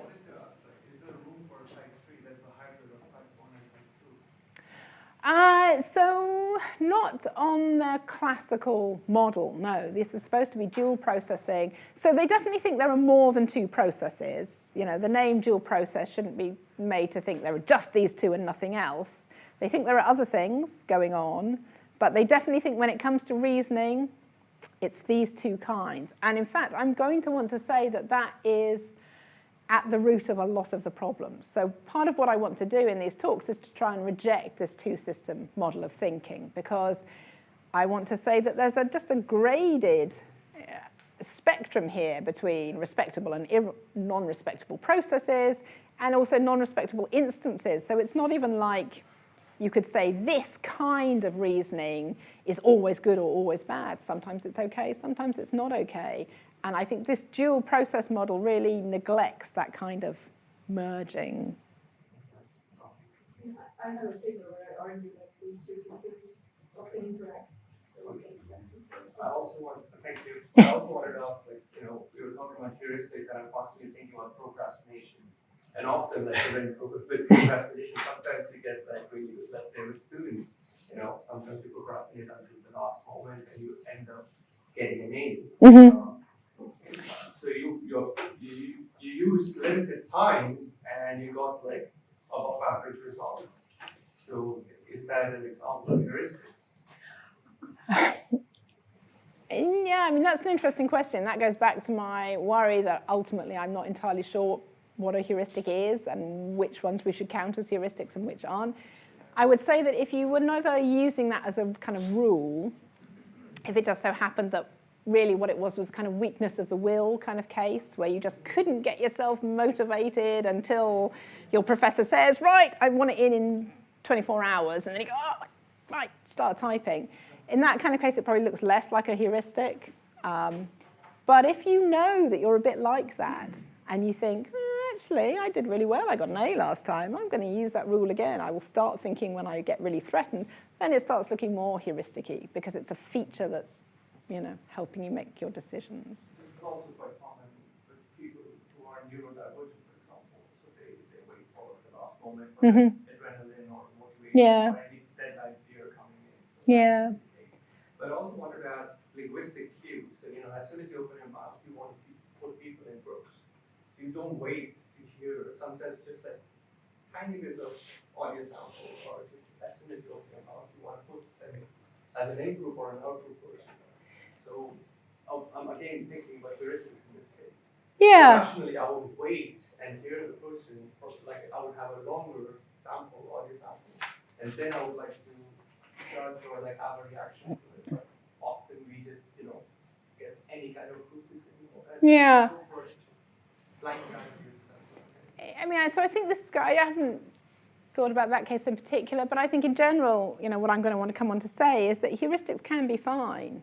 So not on the classical model, no. This is supposed to be dual processing. So they definitely think there are more than two processes. You know, the name dual process shouldn't be made to think there are just these two and nothing else. They think there are other things going on, but they definitely think when it comes to reasoning, it's these two kinds. And in fact, I'm going to want to say that that is at the root of a lot of the problems. So part of what I want to do in these talks is to try and reject this two-system model of thinking, because I want to say that there's just a graded spectrum here between respectable and non-respectable processes, and also non-respectable instances. So it's not even like you could say this kind of reasoning is always good or always bad. Sometimes it's okay, sometimes it's not okay. And I think this dual process model really neglects that kind of merging. I have a paper where I argue that these two systems often interact. I also wanted to ask, like, you know, we were talking about heuristics, and I'm constantly thinking about procrastination. And often, like, with procrastination, sometimes you get, like, when you, let's say with students, you know, sometimes you procrastinate until the last moment and you end up getting an A. Mm-hmm. So you use limited time and you got like above average results. So is that an example of heuristics? Yeah, I mean, that's an interesting question. That goes back to my worry that ultimately I'm not entirely sure what a heuristic is and which ones we should count as heuristics and which aren't. I would say that if you were never using that as a kind of rule, if it just so happened that really what it was kind of weakness of the will kind of case, where you just couldn't get yourself motivated until your professor says, right, I want it in 24 hours, and then you go, oh, right, start typing. In that kind of case, it probably looks less like a heuristic. But if you know that you're a bit like that, and you think, actually, I did really well, I got an A last time, I'm going to use that rule again, I will start thinking when I get really threatened, then it starts looking more heuristic-y, because it's a feature that's, you know, helping you make your decisions. It's also quite common with people who are neurodivergent, for example. So they wait for the last moment for adrenaline or motivation or any deadline fear coming in. So Yeah. But I also wondered about linguistic cues. So, you know, as soon as you open your mouth, you want to put people in groups. So you don't wait to hear, sometimes just like tiny bit of audio sample, or just as soon as you open your mouth, you want to put them as an A group or an out group person. So I'm again thinking about heuristics in this case. Yeah. So rationally, I would wait and hear the person, like I would have a longer sample, audio sample, and then I would like to judge or like have a reaction to it. But often we just, get any kind of acoustics anymore. Yeah. Like I mean, so I think this guy, I haven't thought about that case in particular, but I think in general, what I'm going to want to come on to say is that heuristics can be fine.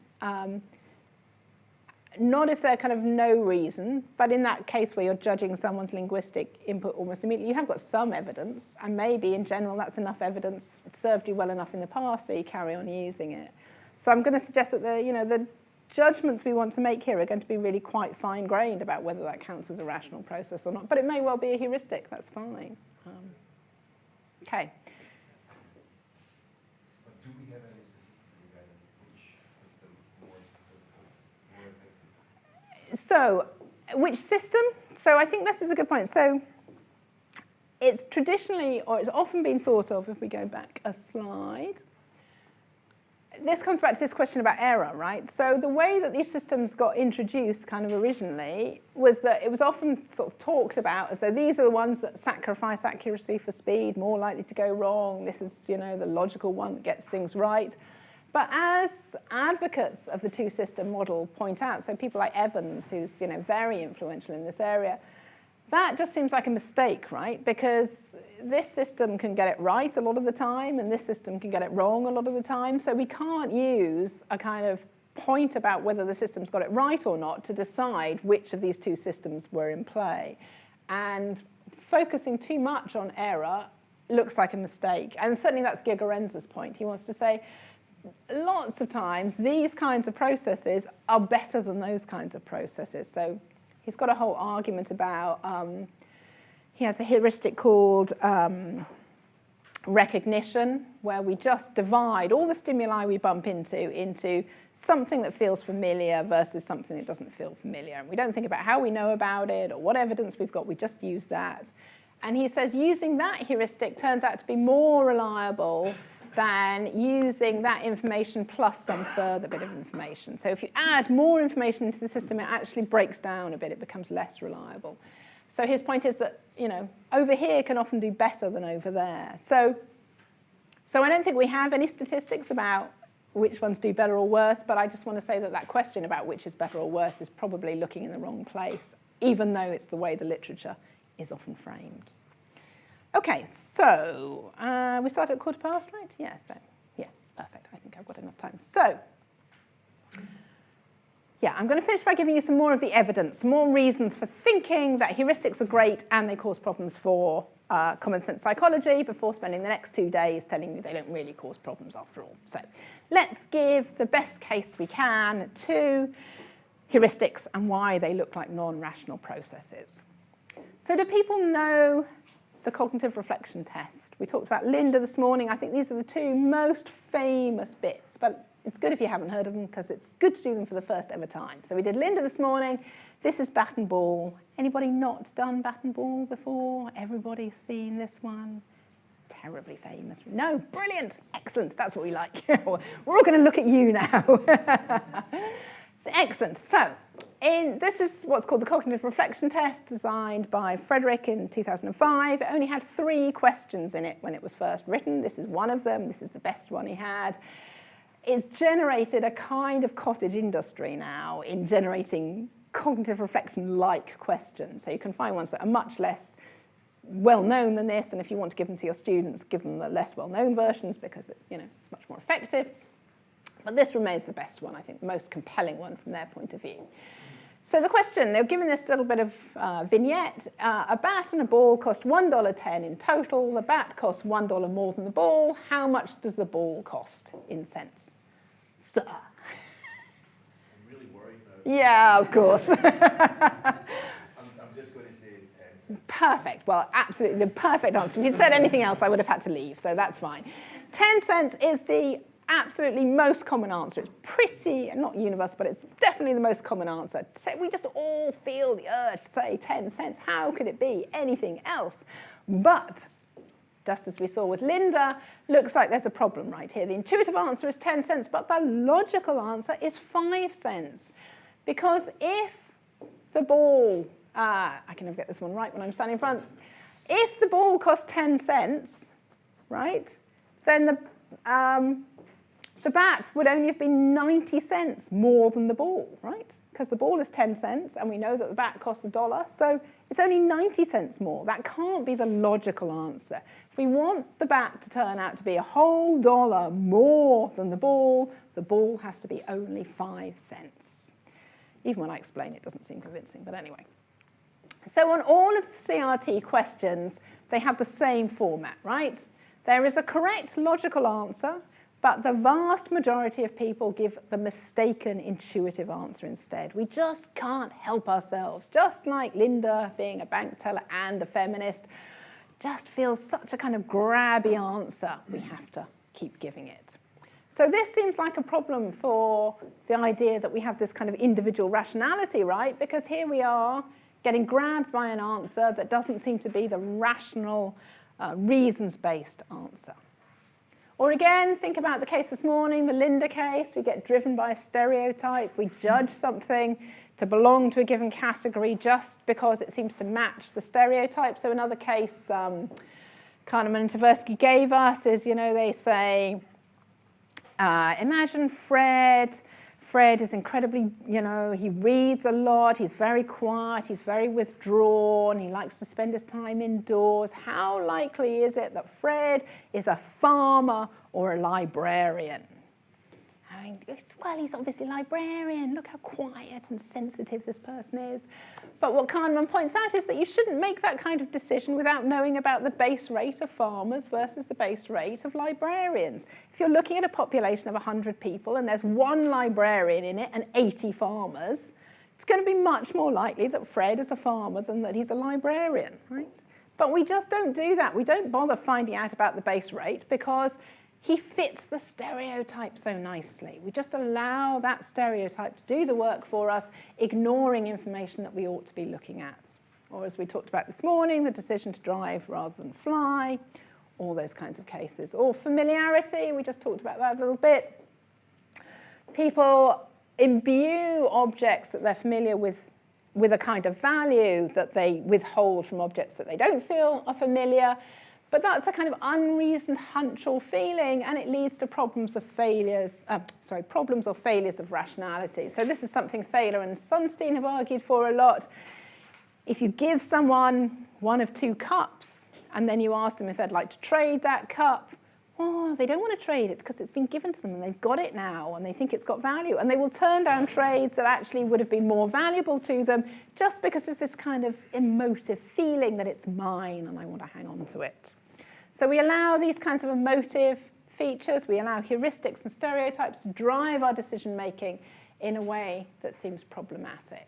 Not if they're kind of no reason, but in that case where you're judging someone's linguistic input almost immediately, you have got some evidence, and maybe in general that's enough evidence, it served you well enough in the past, so you carry on using it. So I'm going to suggest that the judgments we want to make here are going to be really quite fine-grained about whether that counts as a rational process or not, but it may well be a heuristic, that's fine. Okay. But do we have any statistically guided which system more successful, more effective? So, which system? So I think this is a good point. So it's traditionally, or it's often been thought of, if we go back a slide, this comes back to this question about error, right? So the way that these systems got introduced kind of originally was that it was often sort of talked about as though these are the ones that sacrifice accuracy for speed, more likely to go wrong. This is, the logical one that gets things right. But as advocates of the two-system model point out, so people like Evans, who's, very influential in this area, that just seems like a mistake, right? Because this system can get it right a lot of the time, and this system can get it wrong a lot of the time. So we can't use a kind of point about whether the system's got it right or not to decide which of these two systems were in play. And focusing too much on error looks like a mistake. And certainly that's Gigerenza's point. He wants to say, lots of times these kinds of processes are better than those kinds of processes. So he's got a whole argument about, he has a heuristic called recognition, where we just divide all the stimuli we bump into something that feels familiar versus something that doesn't feel familiar. And we don't think about how we know about it or what evidence we've got, we just use that. And he says using that heuristic turns out to be more reliable than using that information plus some further bit of information. So if you add more information into the system, it actually breaks down a bit, it becomes less reliable. So his point is that, over here can often do better than over there. So I don't think we have any statistics about which ones do better or worse, but I just want to say that question about which is better or worse is probably looking in the wrong place, even though it's the way the literature is often framed. Okay, so we started at past, right? Yeah, so, yeah, perfect. I think I've got enough time. So, yeah, I'm going to finish by giving you some more of the evidence, more reasons for thinking that heuristics are great and they cause problems for common sense psychology before spending the next 2 days telling you they don't really cause problems after all. So let's give the best case we can to heuristics and why they look like non-rational processes. So do people know the cognitive reflection test? We talked about Linda this morning. I think these are the two most famous bits, but it's good if you haven't heard of them because it's good to do them for the first ever time. So we did Linda this morning. This is bat and ball. Anybody not done bat and ball before? Everybody's seen this one? It's terribly famous. No, brilliant, excellent, that's what we like. We're all going to look at you now. Excellent. So this is what's called the cognitive reflection test, designed by Frederick in 2005. It only had 3 questions in it when it was first written. This is one of them. This is the best one he had. It's generated a kind of cottage industry now in generating cognitive reflection-like questions. So you can find ones that are much less well-known than this, and if you want to give them to your students, give them the less well-known versions because it's much more effective. But this remains the best one, I think, the most compelling one from their point of view. So the question, they're given this little bit of vignette. A bat and a ball cost $1.10 in total. The bat costs $1 more than the ball. How much does the ball cost in cents? Sir. I'm really worried now. Yeah, of course. I'm just going to say 10 cents. Perfect. Well, absolutely the perfect answer. If you'd said anything else, I would have had to leave, so that's fine. 10 cents is the absolutely most common answer. It's pretty, not universal, but it's definitely the most common answer. We just all feel the urge to say 10 cents. How could it be anything else? But, just as we saw with Linda, looks like there's a problem right here. The intuitive answer is 10 cents, but the logical answer is 5 cents. Because if the ball I can never get this one right when I'm standing in front. If the ball costs 10 cents, right, then the bat would only have been 90 cents more than the ball, right? Because the ball is 10 cents, and we know that the bat costs $1, so it's only 90 cents more. That can't be the logical answer. If we want the bat to turn out to be a whole $1 more than the ball has to be only 5 cents. Even when I explain it, it doesn't seem convincing, but anyway. So on all of the CRT questions, they have the same format, right? There is a correct logical answer, but the vast majority of people give the mistaken intuitive answer instead. We just can't help ourselves. Just like Linda, being a bank teller and a feminist, just feels such a kind of grabby answer. We have to keep giving it. So this seems like a problem for the idea that we have this kind of individual rationality, right? Because here we are getting grabbed by an answer that doesn't seem to be the rational, reasons-based answer. Or again, think about the case this morning, the Linda case. We get driven by a stereotype. We judge something to belong to a given category just because it seems to match the stereotype. So another case Kahneman and Tversky gave us is, they say, imagine Fred. Fred is incredibly, he reads a lot, he's very quiet, he's very withdrawn, he likes to spend his time indoors. How likely is it that Fred is a farmer or a librarian? I mean, well, he's obviously a librarian. Look how quiet and sensitive this person is. But what Kahneman points out is that you shouldn't make that kind of decision without knowing about the base rate of farmers versus the base rate of librarians. If you're looking at a population of 100 people and there's one librarian in it and 80 farmers, it's going to be much more likely that Fred is a farmer than that he's a librarian, right? But we just don't do that. We don't bother finding out about the base rate because he fits the stereotype so nicely. We just allow that stereotype to do the work for us, ignoring information that we ought to be looking at. Or as we talked about this morning, the decision to drive rather than fly, all those kinds of cases. Or familiarity, we just talked about that a little bit. People imbue objects that they're familiar with a kind of value that they withhold from objects that they don't feel are familiar. But that's a kind of unreasoned hunch or feeling, and it leads to problems or failures of rationality. So this is something Thaler and Sunstein have argued for a lot. If you give someone one of two cups, and then you ask them if they'd like to trade that cup, they don't want to trade it because it's been given to them and they've got it now and they think it's got value. And they will turn down trades that actually would have been more valuable to them just because of this kind of emotive feeling that it's mine and I want to hang on to it. So we allow these kinds of emotive features, we allow heuristics and stereotypes to drive our decision-making in a way that seems problematic.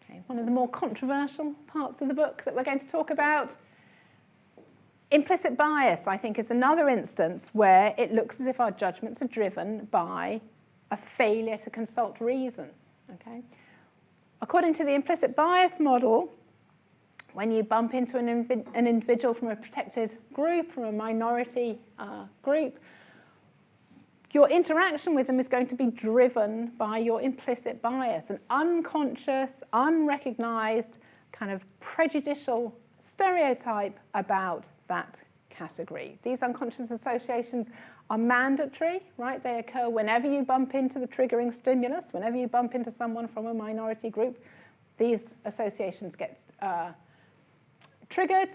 Okay, one of the more controversial parts of the book that we're going to talk about, implicit bias, I think, is another instance where it looks as if our judgments are driven by a failure to consult reason. Okay? According to the implicit bias model, when you bump into an individual from a protected group, from a minority group, your interaction with them is going to be driven by your implicit bias, an unconscious, unrecognized, kind of prejudicial stereotype about that category. These unconscious associations are mandatory, right? They occur whenever you bump into the triggering stimulus, whenever you bump into someone from a minority group, these associations get triggered.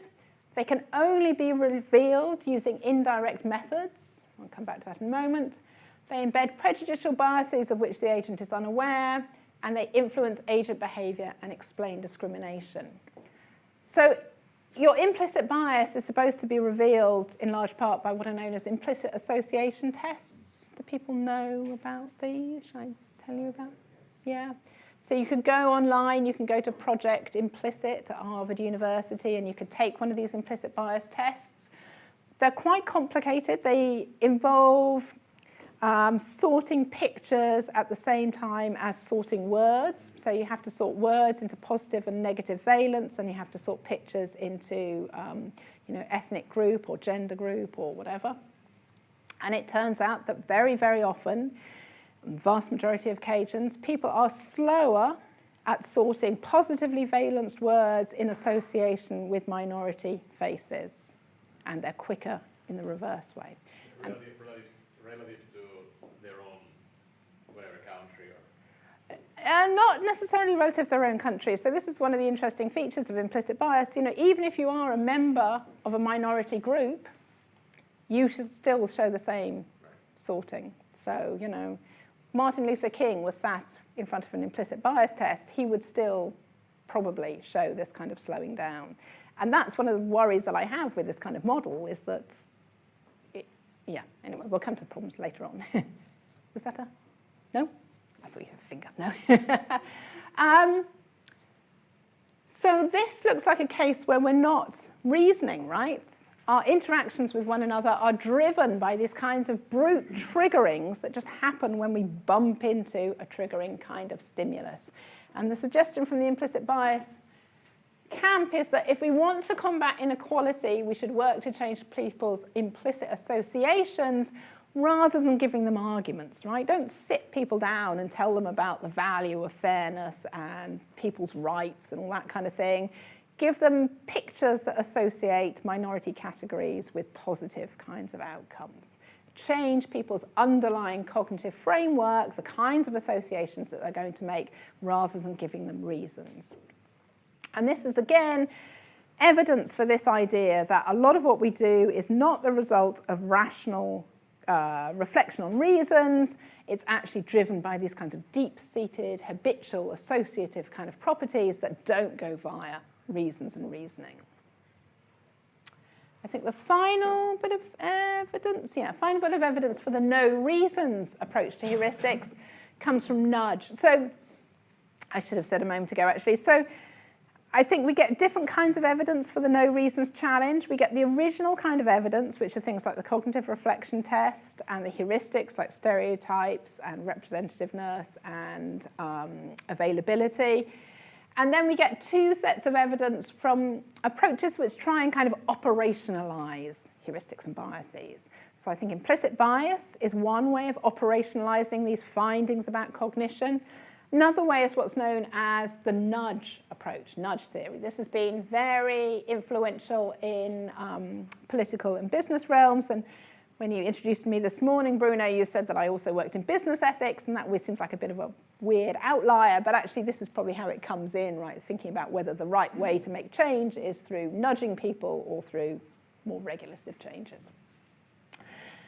They can only be revealed using indirect methods. I'll come back to that in a moment. They embed prejudicial biases of which the agent is unaware, and they influence agent behavior and explain discrimination. So your implicit bias is supposed to be revealed in large part by what are known as implicit association tests. Do people know about these? Should I tell you about? Yeah. So you could go online, you can go to Project Implicit at Harvard University, and you could take one of these implicit bias tests. They're quite complicated. They involve sorting pictures at the same time as sorting words. So you have to sort words into positive and negative valence, and you have to sort pictures into ethnic group or gender group or whatever. And it turns out that very, very often, vast majority of occasions, people are slower at sorting positively valenced words in association with minority faces, and they're quicker in the reverse way. Relative to their own, whatever country or? Not necessarily relative to their own country. So this is one of the interesting features of implicit bias. You know, even if you are a member of a minority group, you should still show the same sorting. So, you know, Martin Luther King was sat in front of an implicit bias test, he would still probably show this kind of slowing down. And that's one of the worries that I have with this kind of model is that, yeah, anyway, we'll come to the problems later on. Was that a, no? I thought you had a finger, no. So this looks like a case where we're not reasoning, right? Our interactions with one another are driven by these kinds of brute triggerings that just happen when we bump into a triggering kind of stimulus. And the suggestion from the implicit bias camp is that if we want to combat inequality, we should work to change people's implicit associations rather than giving them arguments, right? Don't sit people down and tell them about the value of fairness and people's rights and all that kind of thing. Give them pictures that associate minority categories with positive kinds of outcomes. Change people's underlying cognitive framework, the kinds of associations that they're going to make, rather than giving them reasons. And this is, again, evidence for this idea that a lot of what we do is not the result of rational reflection on reasons. It's actually driven by these kinds of deep-seated, habitual, associative kind of properties that don't go via reasons and reasoning. I think the final bit of evidence, for the no reasons approach to heuristics comes from nudge. So I should have said a moment ago, actually. So I think we get different kinds of evidence for the no reasons challenge. We get the original kind of evidence, which are things like the cognitive reflection test and the heuristics like stereotypes and representativeness and availability. And then we get two sets of evidence from approaches which try and kind of operationalize heuristics and biases. So I think implicit bias is one way of operationalizing these findings about cognition. Another way is what's known as the nudge approach, nudge theory. This has been very influential in political and business realms. And when you introduced me this morning, Bruno, you said that I also worked in business ethics, and that seems like a bit of a weird outlier, but actually this is probably how it comes in, right? Thinking about whether the right way to make change is through nudging people or through more regulative changes.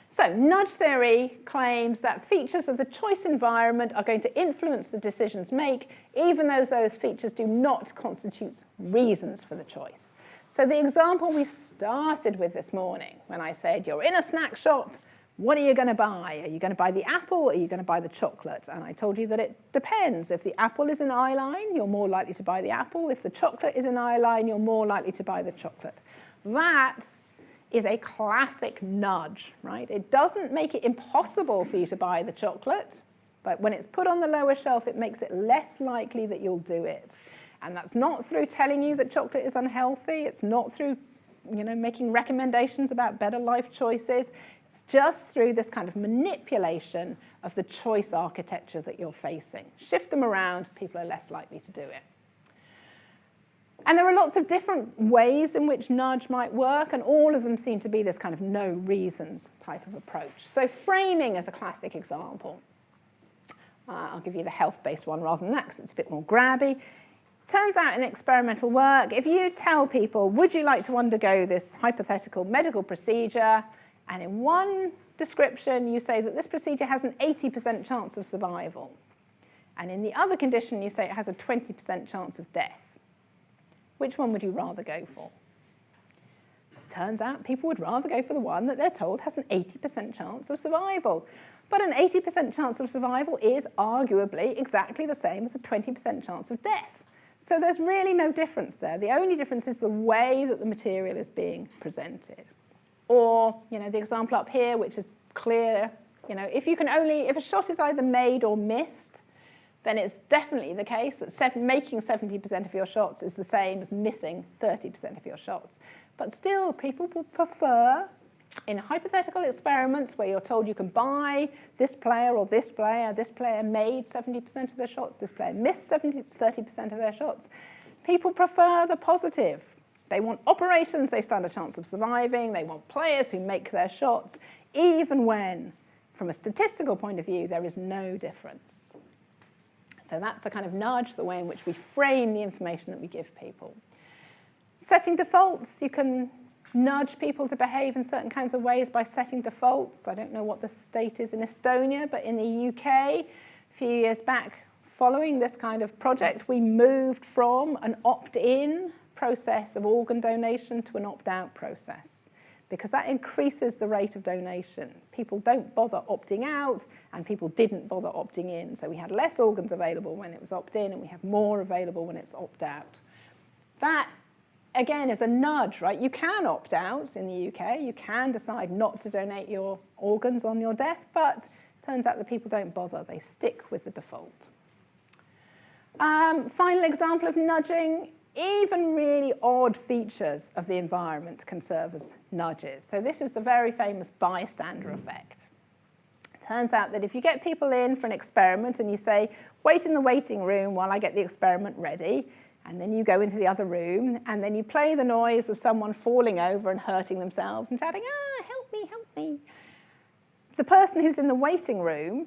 So nudge theory claims that features of the choice environment are going to influence the decisions made, even though those features do not constitute reasons for the choice. So the example we started with this morning, when I said, you're in a snack shop, what are you going to buy? Are you going to buy the apple or are you going to buy the chocolate? And I told you that it depends. If the apple is in eye line, you're more likely to buy the apple. If the chocolate is in eye line, you're more likely to buy the chocolate. That is a classic nudge, right? It doesn't make it impossible for you to buy the chocolate, but when it's put on the lower shelf, it makes it less likely that you'll do it. And that's not through telling you that chocolate is unhealthy. It's not through, making recommendations about better life choices. It's just through this kind of manipulation of the choice architecture that you're facing. Shift them around, people are less likely to do it. And there are lots of different ways in which nudge might work, and all of them seem to be this kind of no reasons type of approach. So framing is a classic example. I'll give you the health-based one rather than that because it's a bit more grabby. Turns out in experimental work, if you tell people, would you like to undergo this hypothetical medical procedure, and in one description you say that this procedure has an 80% chance of survival, and in the other condition you say it has a 20% chance of death, which one would you rather go for? Turns out people would rather go for the one that they're told has an 80% chance of survival. But an 80% chance of survival is arguably exactly the same as a 20% chance of death. So there's really no difference there. The only difference is the way that the material is being presented. Or, the example up here, which is clear, if a shot is either made or missed, then it's definitely the case that making 70% of your shots is the same as missing 30% of your shots. But still, people would prefer in hypothetical experiments where you're told you can buy this player or this player made 70% of their shots, this player missed 30% of their shots, people prefer the positive. They want operations they stand a chance of surviving. They want players who make their shots, even when, from a statistical point of view, there is no difference. So that's a kind of nudge, the way in which we frame the information that we give people. Setting defaults, you can nudge people to behave in certain kinds of ways by setting defaults. I don't know what the state is in Estonia, but in the UK, a few years back, following this kind of project, we moved from an opt-in process of organ donation to an opt-out process, because that increases the rate of donation. People don't bother opting out, and people didn't bother opting in. So we had less organs available when it was opt-in, and we have more available when it's opt-out. That, again, is a nudge, right? You can opt out in the UK. You can decide not to donate your organs on your death, but it turns out that people don't bother. They stick with the default. Final example of nudging, even really odd features of the environment can serve as nudges. So this is the very famous bystander effect. It turns out that if you get people in for an experiment and you say, wait in the waiting room while I get the experiment ready, and then you go into the other room, and then you play the noise of someone falling over and hurting themselves and shouting, ah, help me, help me. The person who's in the waiting room,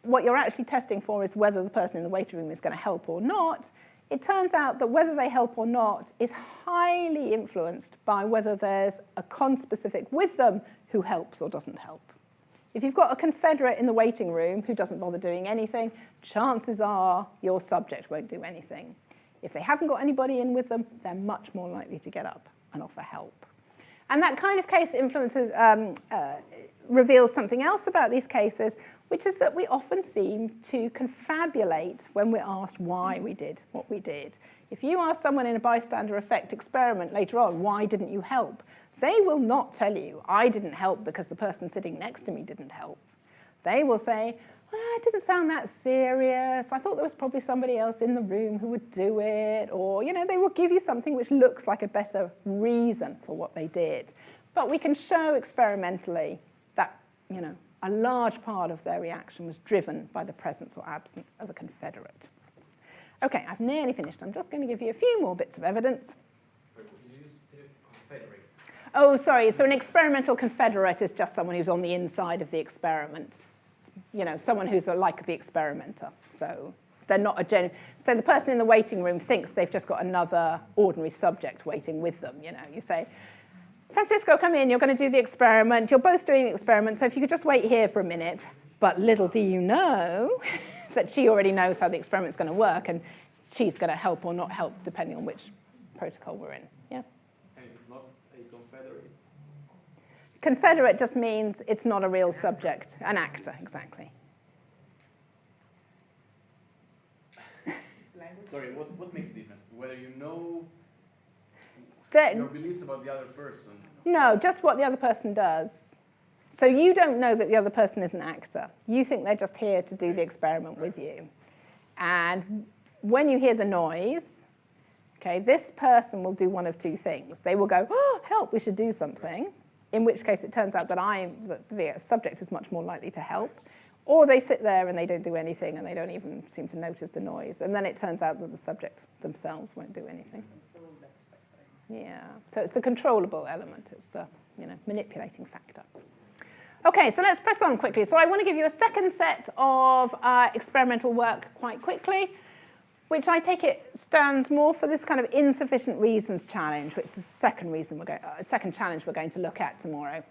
what you're actually testing for is whether the person in the waiting room is going to help or not. It turns out that whether they help or not is highly influenced by whether there's a conspecific with them who helps or doesn't help. If you've got a confederate in the waiting room who doesn't bother doing anything, chances are your subject won't do anything. If they haven't got anybody in with them, they're much more likely to get up and offer help. And that kind of case influences, reveals something else about these cases, which is that we often seem to confabulate when we're asked why we did what we did. If you ask someone in a bystander effect experiment later on, why didn't you help? They will not tell you, I didn't help because the person sitting next to me didn't help. They will say, well, it didn't sound that serious. I thought there was probably somebody else in the room who would do it. Or, you know, they will give you something which looks like a better reason for what they did. But we can show experimentally that, you know, a large part of their reaction was driven by the presence or absence of a confederate. Okay, I've nearly finished. I'm just going to give you a few more bits of evidence. But you use confederate. Oh, sorry. So an experimental confederate is just someone who's on the inside of the experiment. You know, someone who's like the experimenter. So they're not a so the person in the waiting room thinks they've just got another ordinary subject waiting with them. You know, you say, Francisco, come in, you're going to do the experiment. You're both doing the experiment, so if you could just wait here for a minute. But little do you know that she already knows how the experiment's going to work, and she's going to help or not help, depending on which protocol we're in. Yeah? And it's not a confederate? Confederate just means it's not a real subject, an actor, exactly. Sorry, what makes a difference? Whether you know your beliefs about the other person? No, just what the other person does. So you don't know that the other person is an actor. You think they're just here to do the experiment with you. And when you hear the noise, okay, this person will do one of two things. They will go, oh, help, we should do something, in which case it turns out that the subject is much more likely to help. Or they sit there and they don't do anything and they don't even seem to notice the noise. And then it turns out that the subject themselves won't do anything. Yeah, so it's the controllable element. It's the, you know, manipulating factor. Okay, so let's press on quickly. So I want to give you a second set of experimental work quite quickly, which I take it stands more for this kind of insufficient reasons challenge, which is the second challenge we're going to look at tomorrow.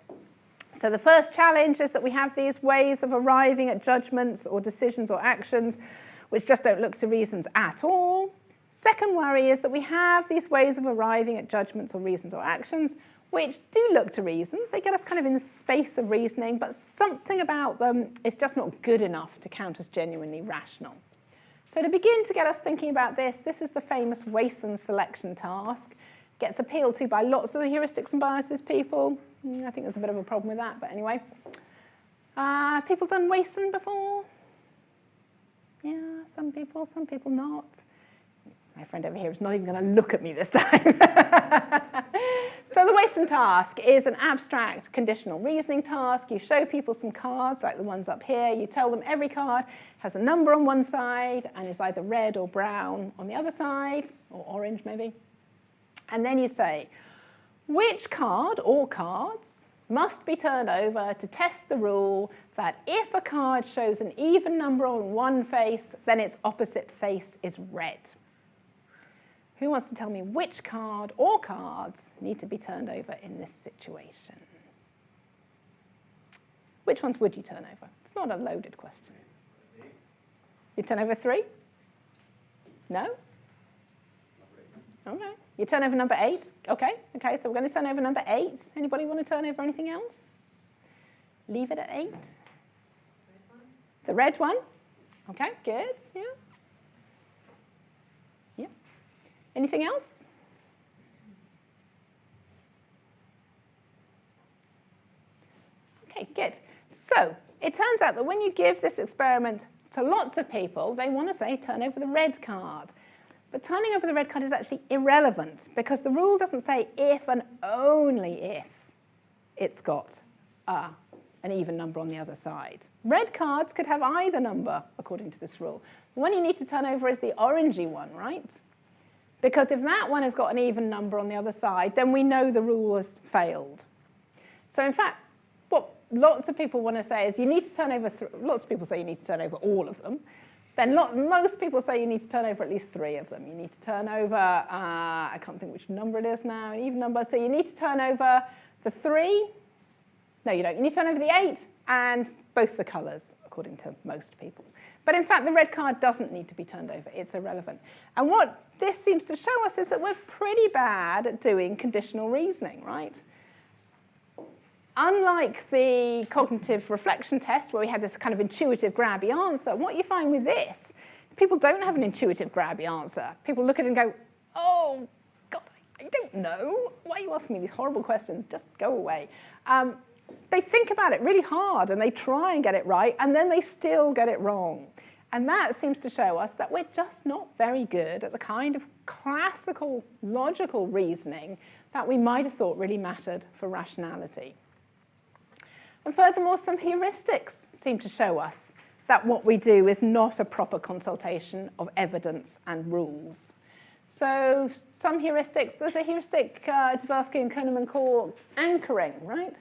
So the first challenge is that we have these ways of arriving at judgments or decisions or actions which just don't look to reasons at all. Second worry is that we have these ways of arriving at judgments or reasons or actions which do look to reasons. They get us kind of in the space of reasoning, but something about them is just not good enough to count as genuinely rational. So to begin to get us thinking about this is the famous Wason selection task. Gets appealed to by lots of the heuristics and biases people. I think there's a bit of a problem with that, but anyway. People done Wason before? Yeah, some people not. My friend over here is not even going to look at me this time. So the Wason task is an abstract conditional reasoning task. You show people some cards, like the ones up here. You tell them every card has a number on one side and is either red or brown on the other side, or orange maybe. And then you say, which card or cards must be turned over to test the rule that if a card shows an even number on one face, then its opposite face is red. Who wants to tell me which card or cards need to be turned over in this situation? Which ones would you turn over? It's not a loaded question. You turn over 3? No? Okay. You turn over number 8? Okay, so we're going to turn over number 8. Anybody want to turn over anything else? Leave it at 8? The red one? Okay, good, yeah. Anything else? Okay, good. So it turns out that when you give this experiment to lots of people, they want to say turn over the red card. But turning over the red card is actually irrelevant because the rule doesn't say if and only if it's got an even number on the other side. Red cards could have either number according to this rule. The one you need to turn over is the orangey one, right? Because if that one has got an even number on the other side, then we know the rule has failed. So in fact, what lots of people want to say is you need to turn over, lots of people say you need to turn over all of them. Then most people say you need to turn over at least 3 of them. You need to turn over, I can't think which number it is now, an even number. So you need to turn over the 3. No, you don't. You need to turn over the 8 and both the colours, according to most people. But in fact, the red card doesn't need to be turned over. It's irrelevant. And what this seems to show us is that we're pretty bad at doing conditional reasoning, right? Unlike the cognitive reflection test, where we had this kind of intuitive, grabby answer, what you find with this, people don't have an intuitive, grabby answer. People look at it and go, oh, God, I don't know. Why are you asking me these horrible questions? Just go away. They think about it really hard, and they try and get it right, and then they still get it wrong. And that seems to show us that we're just not very good at the kind of classical, logical reasoning that we might have thought really mattered for rationality. And furthermore, some heuristics seem to show us that what we do is not a proper consultation of evidence and rules. So some heuristics, there's a heuristic Tversky and Kahneman call anchoring, right?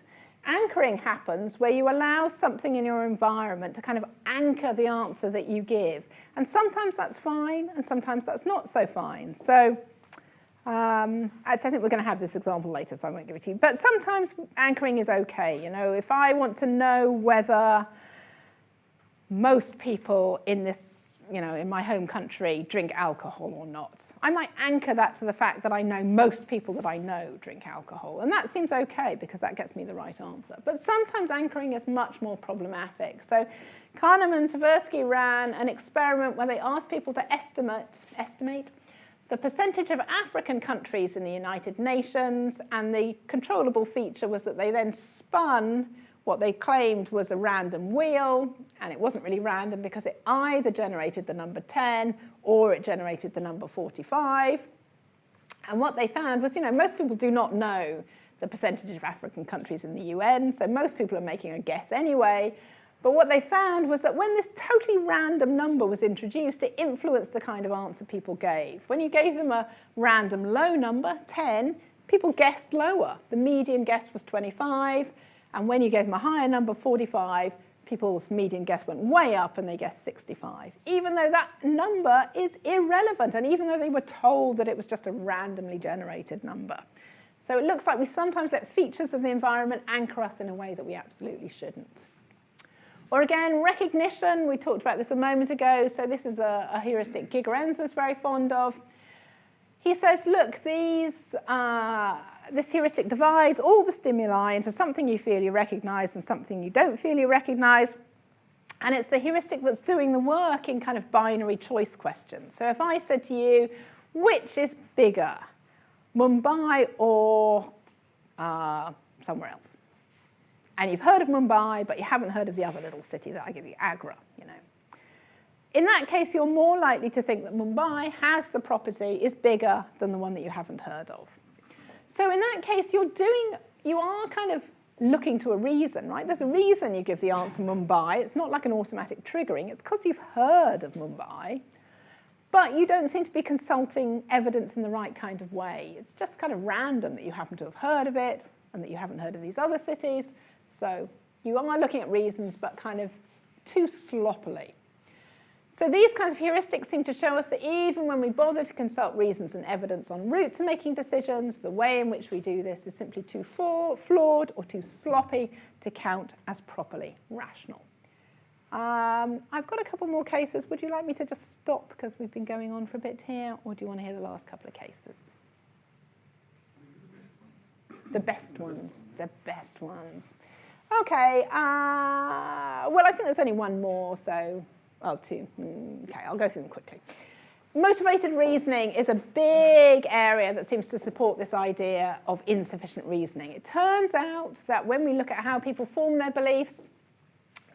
Anchoring happens where you allow something in your environment to kind of anchor the answer that you give. And sometimes that's fine, and sometimes that's not so fine. So actually, I think we're going to have this example later, so I won't give it to you. But sometimes anchoring is okay. You know, if I want to know whether most people in this, you know, in my home country drink alcohol or not, I might anchor that to the fact that I know most people that I know drink alcohol. And that seems okay because that gets me the right answer. But sometimes anchoring is much more problematic. So Kahneman and Tversky ran an experiment where they asked people to estimate the percentage of African countries in the United Nations, and the controllable feature was that they then spun what they claimed was a random wheel, and it wasn't really random because it either generated the number 10 or it generated the number 45. And what they found was, you know, most people do not know the percentage of African countries in the UN, so most people are making a guess anyway. But what they found was that when this totally random number was introduced, it influenced the kind of answer people gave. When you gave them a random low number, 10, people guessed lower. The median guess was 25. And when you gave them a higher number, 45, people's median guess went way up and they guessed 65, even though that number is irrelevant and even though they were told that it was just a randomly generated number. So it looks like we sometimes let features of the environment anchor us in a way that we absolutely shouldn't. Or again, recognition, we talked about this a moment ago, so this is a heuristic Gigerenzer is very fond of. He says, look, this heuristic divides all the stimuli into something you feel you recognize and something you don't feel you recognize. And it's the heuristic that's doing the work in kind of binary choice questions. So if I said to you, which is bigger, Mumbai or somewhere else? And you've heard of Mumbai, but you haven't heard of the other little city that I give you, Agra, you know. in that case, you're more likely to think that Mumbai has the property is bigger than the one that you haven't heard of. So in that case, you are kind of looking to a reason, right? There's a reason you give the answer Mumbai. It's not like an automatic triggering. It's because you've heard of Mumbai, but you don't seem to be consulting evidence in the right kind of way. It's just kind of random that you happen to have heard of it and that you haven't heard of these other cities. So you are looking at reasons, but kind of too sloppily. So these kinds of heuristics seem to show us that even when we bother to consult reasons and evidence en route to making decisions, the way in which we do this is simply too flawed or too sloppy to count as properly rational. I've got a couple more cases. Would you like me to just stop because we've been going on for a bit here, or do you want to hear the last couple of cases? The best ones. The best ones. Okay. Well, I think there's only one more, so... Oh, two. Okay, I'll go through them quickly. Motivated reasoning is a big area that seems to support this idea of insufficient reasoning. It turns out that when we look at how people form their beliefs,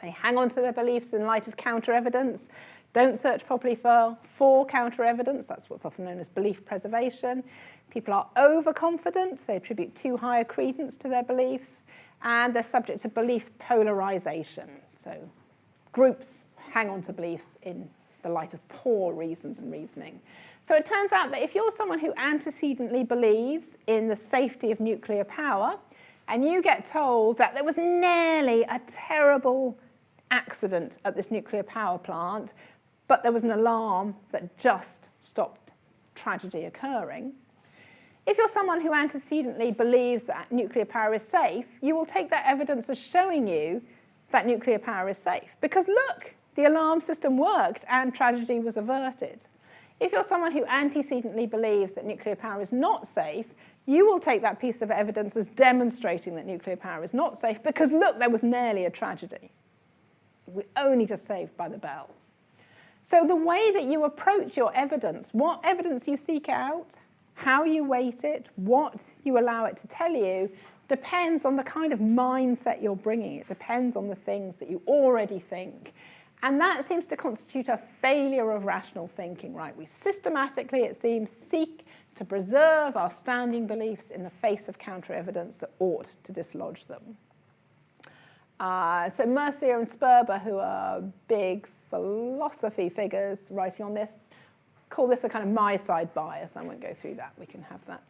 they hang on to their beliefs in light of counter-evidence, don't search properly for counter-evidence. That's what's often known as belief preservation. People are overconfident. They attribute too high a credence to their beliefs, and they're subject to belief polarization. So groups hang on to beliefs in the light of poor reasons and reasoning. So it turns out that if you're someone who antecedently believes in the safety of nuclear power, and you get told that there was nearly a terrible accident at this nuclear power plant, but there was an alarm that just stopped tragedy occurring, if you're someone who antecedently believes that nuclear power is safe, you will take that evidence as showing you that nuclear power is safe. Because look, the alarm system worked and tragedy was averted. If you're someone who antecedently believes that nuclear power is not safe, you will take that piece of evidence as demonstrating that nuclear power is not safe because, look, there was nearly a tragedy. We're only just saved by the bell. So the way that you approach your evidence, what evidence you seek out, how you weight it, what you allow it to tell you, depends on the kind of mindset you're bringing. It depends on the things that you already think. And that seems to constitute a failure of rational thinking, right? We systematically, it seems, seek to preserve our standing beliefs in the face of counter-evidence that ought to dislodge them. So Mercier and Sperber, who are big philosophy figures writing on this, call this a kind of my-side bias. I won't go through that. We can have that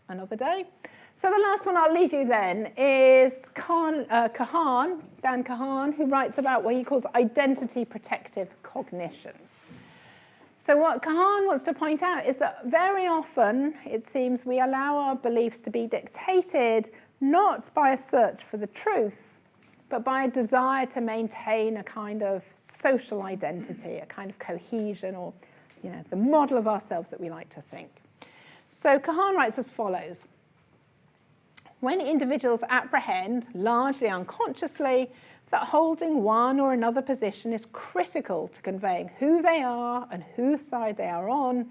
another day. So the last one I'll leave you then is Dan Kahan, who writes about what he calls identity protective cognition. So what Kahan wants to point out is that very often, it seems, we allow our beliefs to be dictated not by a search for the truth, but by a desire to maintain a kind of social identity, a kind of cohesion, or the model of ourselves that we like to think. So Kahan writes as follows. When individuals apprehend, largely unconsciously, that holding one or another position is critical to conveying who they are and whose side they are on,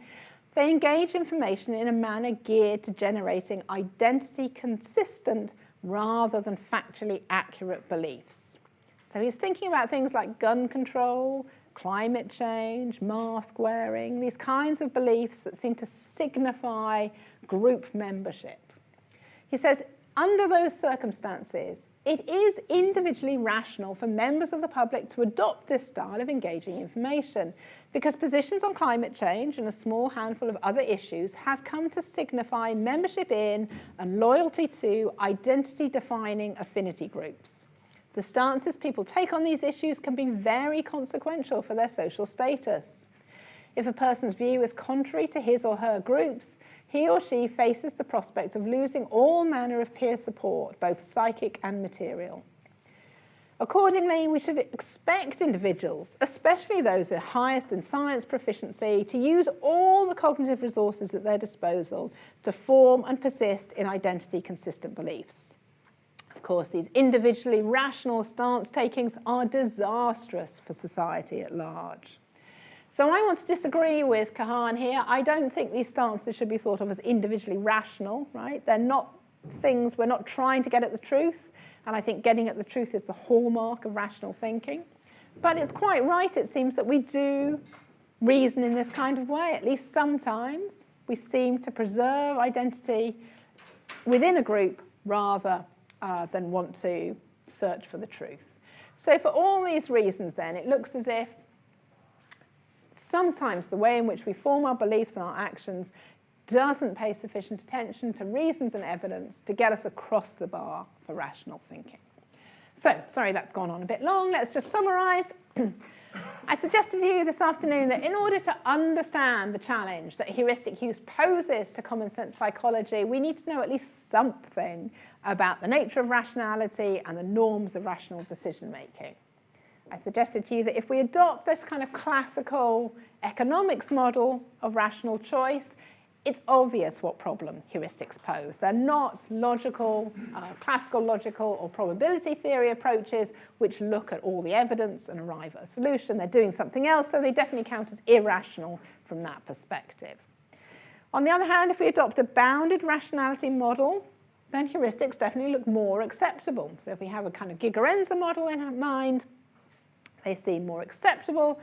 they engage information in a manner geared to generating identity-consistent rather than factually accurate beliefs. So he's thinking about things like gun control, climate change, mask wearing, these kinds of beliefs that seem to signify group membership. He says, under those circumstances, it is individually rational for members of the public to adopt this style of engaging information because positions on climate change and a small handful of other issues have come to signify membership in and loyalty to identity-defining affinity groups. The stances people take on these issues can be very consequential for their social status. If a person's view is contrary to his or her groups, he or she faces the prospect of losing all manner of peer support, both psychic and material. Accordingly, we should expect individuals, especially those at highest in science proficiency, to use all the cognitive resources at their disposal to form and persist in identity-consistent beliefs. Of course, these individually rational stance takings are disastrous for society at large. So I want to disagree with Kahan here. I don't think these stances should be thought of as individually rational, right? They're not things, we're not trying to get at the truth, and I think getting at the truth is the hallmark of rational thinking. But it's quite right, it seems, that we do reason in this kind of way. At least sometimes we seem to preserve identity within a group rather than want to search for the truth. So for all these reasons then, it looks as if sometimes the way in which we form our beliefs and our actions doesn't pay sufficient attention to reasons and evidence to get us across the bar for rational thinking. So, sorry that's gone on a bit long, let's just summarise. I suggested to you this afternoon that in order to understand the challenge that heuristic use poses to common sense psychology, we need to know at least something about the nature of rationality and the norms of rational decision making. I suggested to you that if we adopt this kind of classical economics model of rational choice, it's obvious what problem heuristics pose. They're not logical, classical logical or probability theory approaches which look at all the evidence and arrive at a solution. They're doing something else, so they definitely count as irrational from that perspective. On the other hand, if we adopt a bounded rationality model, then heuristics definitely look more acceptable. So if we have a kind of Gigerenzer model in mind, they seem more acceptable.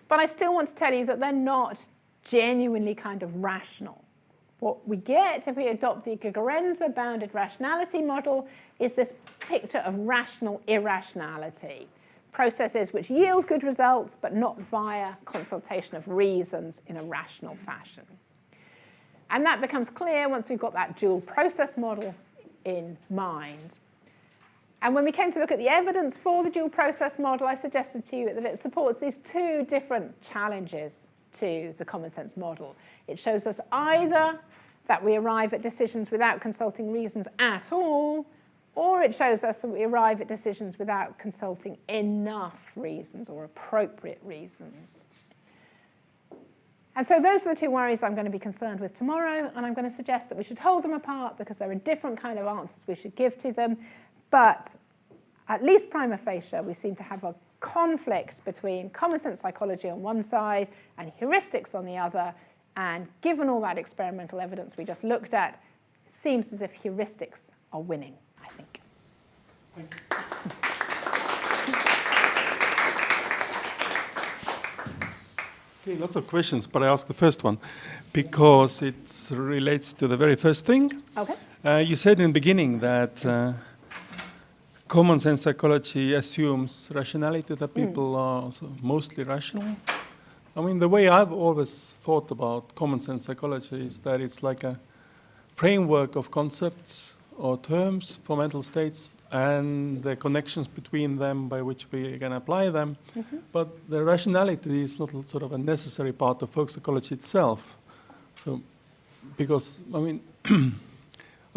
But I still want to tell you that they're not genuinely kind of rational. What we get if we adopt the Gigerenzer bounded rationality model is this picture of rational irrationality, processes which yield good results but not via consultation of reasons in a rational fashion. And that becomes clear once we've got that dual process model in mind. And when we came to look at the evidence for the dual process model, I suggested to you that it supports these two different challenges to the common sense model. It shows us either that we arrive at decisions without consulting reasons at all, or it shows us that we arrive at decisions without consulting enough reasons or appropriate reasons. And so those are the two worries I'm going to be concerned with tomorrow, and I'm going to suggest that we should hold them apart because there are different kind of answers we should give to them. But at least prima facie, we seem to have a conflict between common sense psychology on one side and heuristics on the other. And given all that experimental evidence we just looked at, it seems as if heuristics are winning, I think. Thank you. Okay, lots of questions, but I ask the first one because it relates to the very first thing. Okay. You said in the beginning that common sense psychology assumes rationality, that people are mostly rational. I mean, the way I've always thought about common sense psychology is that it's like a framework of concepts or terms for mental states and the connections between them by which we can apply them. Mm-hmm. But the rationality is not sort of a necessary part of folk psychology itself. So, because, I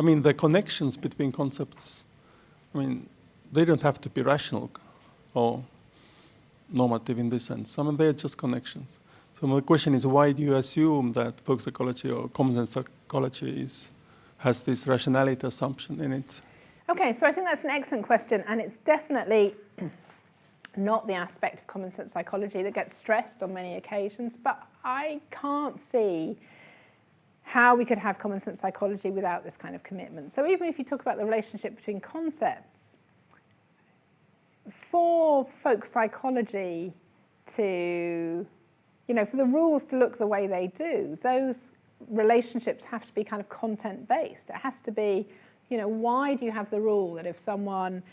mean, the connections between concepts, I mean, they don't have to be rational or normative in this sense. I mean, they're just connections. So my question is, why do you assume that folk psychology or common sense psychology has this rationality assumption in it? Okay, so I think that's an excellent question, and it's definitely not the aspect of common sense psychology that gets stressed on many occasions, but I can't see how we could have common sense psychology without this kind of commitment. So even if you talk about the relationship between concepts, for folk psychology to, for the rules to look the way they do, those relationships have to be kind of content-based. It has to be, why do you have the rule that if someone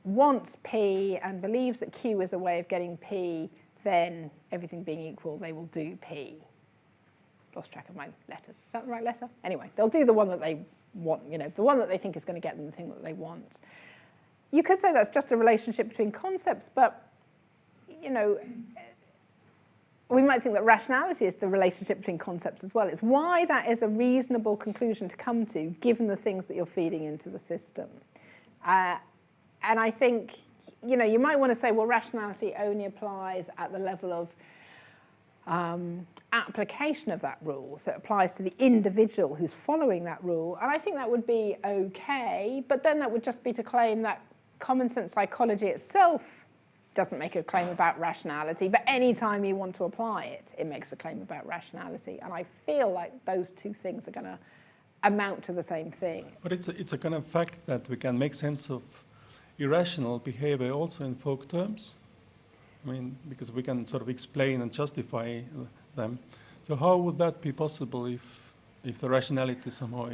wants P and believes that Q is a way of getting P, then everything being equal, they will do P. Lost track of my letters. Is that the right letter? Anyway, they'll do the one that they want, the one that they think is going to get them the thing that they want. You could say that's just a relationship between concepts, but, we might think that rationality is the relationship between concepts as well. It's why that is a reasonable conclusion to come to, given the things that you're feeding into the system. And I think, you might want to say, well, rationality only applies at the level of application of that rule. So it applies to the individual who's following that rule. And I think that would be okay, but then that would just be to claim that common sense psychology itself doesn't make a claim about rationality, but any time you want to apply it, it makes a claim about rationality. And I feel like those two things are going to amount to the same thing. But it's a kind of fact that we can make sense of irrational behavior also in folk terms. I mean, because we can sort of explain and justify them. So how would that be possible if the rationality somehow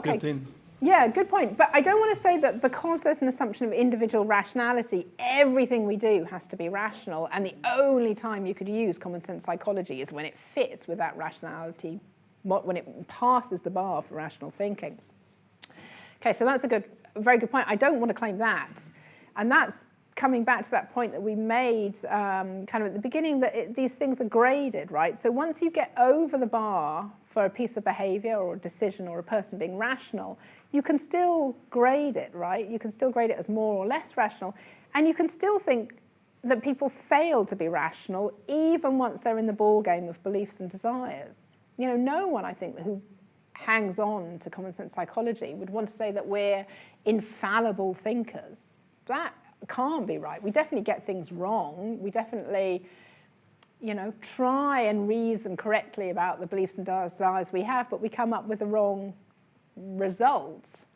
built in? Yeah, good point. But I don't want to say that because there's an assumption of individual rationality, everything we do has to be rational, and the only time you could use common sense psychology is when it fits with that rationality, when it passes the bar for rational thinking. Okay, so that's a very good point. I don't want to claim that. And that's coming back to that point that we made kind of at the beginning, that these things are graded, right? So once you get over the bar for a piece of behavior or a decision or a person being rational, you can still grade it, right? You can still grade it as more or less rational. And you can still think that people fail to be rational even once they're in the ballgame of beliefs and desires. You know, no one, I think, who hangs on to common sense psychology would want to say that we're infallible thinkers. That can't be right. We definitely get things wrong. We definitely, you know, try and reason correctly about the beliefs and desires we have, but we come up with the wrong results.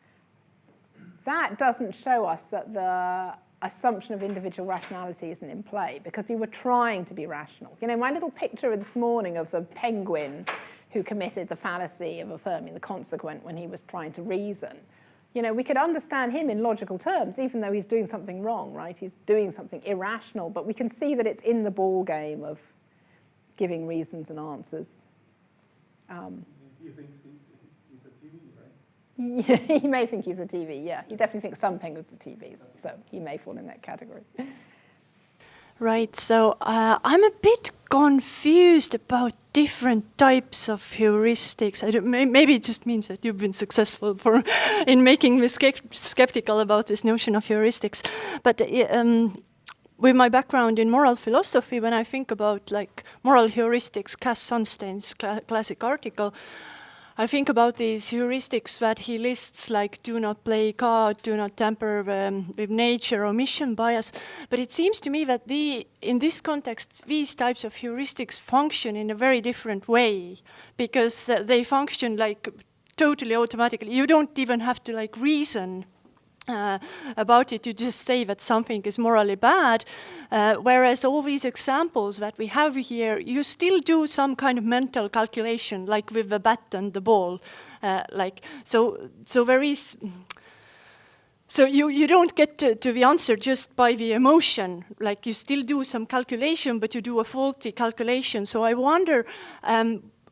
That doesn't show us that the assumption of individual rationality isn't in play, because you were trying to be rational. You know, my little picture this morning of the penguin who committed the fallacy of affirming the consequent when he was trying to reason. You know, we could understand him in logical terms, even though he's doing something wrong, right? He's doing something irrational, but we can see that it's in the ball game of giving reasons and answers. He thinks he's a TV, right? Yeah, he may think he's a TV, yeah. He definitely thinks some penguins are TVs, so he may fall in that category. Right, so I'm a bit confused about different types of heuristics. Maybe it just means that you've been successful in making me skeptical about this notion of heuristics. But with my background in moral philosophy, when I think about like moral heuristics, Cass Sunstein's classic article, I think about these heuristics that he lists, like do not play God, do not tamper with nature, omission bias. But it seems to me that in this context, these types of heuristics function in a very different way, because they function like totally automatically. You don't even have to like reason about it. You just say that something is morally bad, whereas all these examples that we have here, you still do some kind of mental calculation, like with the bat and the ball. So there is. So you don't get to the answer just by the emotion. Like you still do some calculation, but you do a faulty calculation. So I wonder.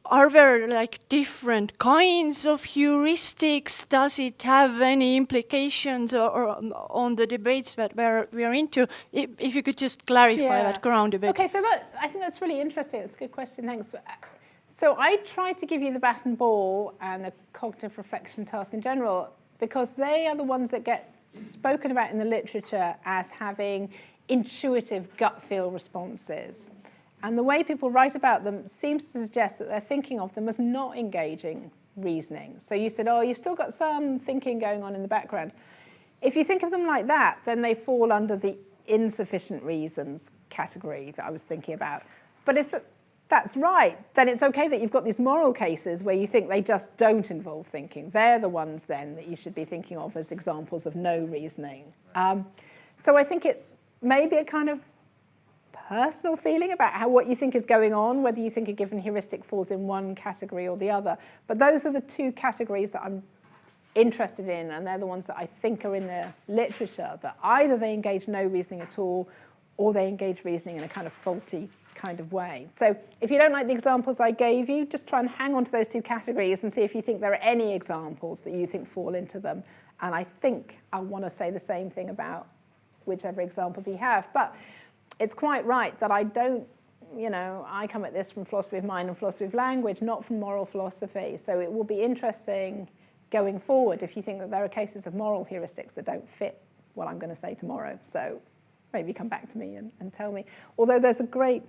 Are there like different kinds of heuristics? Does it have any implications or on the debates that we are into? If you could just clarify that ground a bit. Okay, so I think that's really interesting. It's a good question, thanks. So I tried to give you the bat and ball and the cognitive reflection task in general because they are the ones that get spoken about in the literature as having intuitive gut feel responses. And the way people write about them seems to suggest that they're thinking of them as not engaging reasoning. So you said, oh, you've still got some thinking going on in the background. If you think of them like that, then they fall under the insufficient reasons category that I was thinking about. But if that's right, then it's okay that you've got these moral cases where you think they just don't involve thinking. They're the ones then that you should be thinking of as examples of no reasoning. So I think it may be a kind of personal feeling about what you think is going on, whether you think a given heuristic falls in one category or the other. But those are the two categories that I'm interested in, and they're the ones that I think are in the literature, that either they engage no reasoning at all, or they engage reasoning in a kind of faulty kind of way. So if you don't like the examples I gave you, just try and hang on to those two categories and see if you think there are any examples that you think fall into them. And I think I want to say the same thing about whichever examples you have. But it's quite right that I don't, I come at this from philosophy of mind and philosophy of language, not from moral philosophy. So it will be interesting going forward if you think that there are cases of moral heuristics that don't fit what I'm going to say tomorrow. So maybe come back to me and tell me. Although there's a great,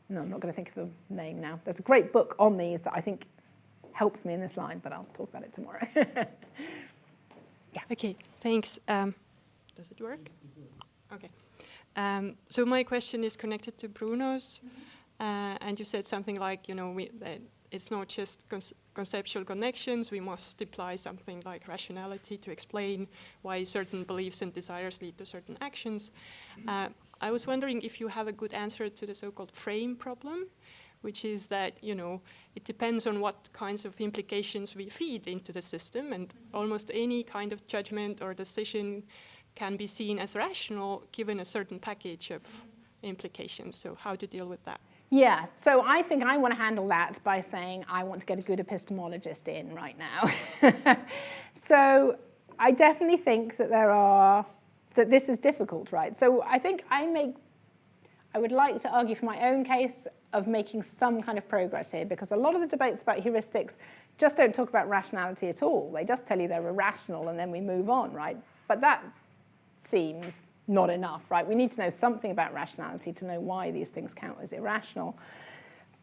no, I'm not going to think of the name now. There's a great book on these that I think helps me in this line, but I'll talk about it tomorrow. Yeah. Okay, thanks. Does it work? Okay. So my question is connected to Bruno's, and you said something like, it's not just conceptual connections, we must apply something like rationality to explain why certain beliefs and desires lead to certain actions. I was wondering if you have a good answer to the so-called frame problem, which is that, it depends on what kinds of implications we feed into the system, and almost any kind of judgment or decision can be seen as rational given a certain package of implications. So how to deal with that? Yeah, so I think I want to handle that by saying I want to get a good epistemologist in right now. So I definitely think that that this is difficult, right? So I think I would like to argue for my own case of making some kind of progress here, because a lot of the debates about heuristics just don't talk about rationality at all. They just tell you they're irrational and then we move on, right? But that seems not enough, right? We need to know something about rationality to know why these things count as irrational.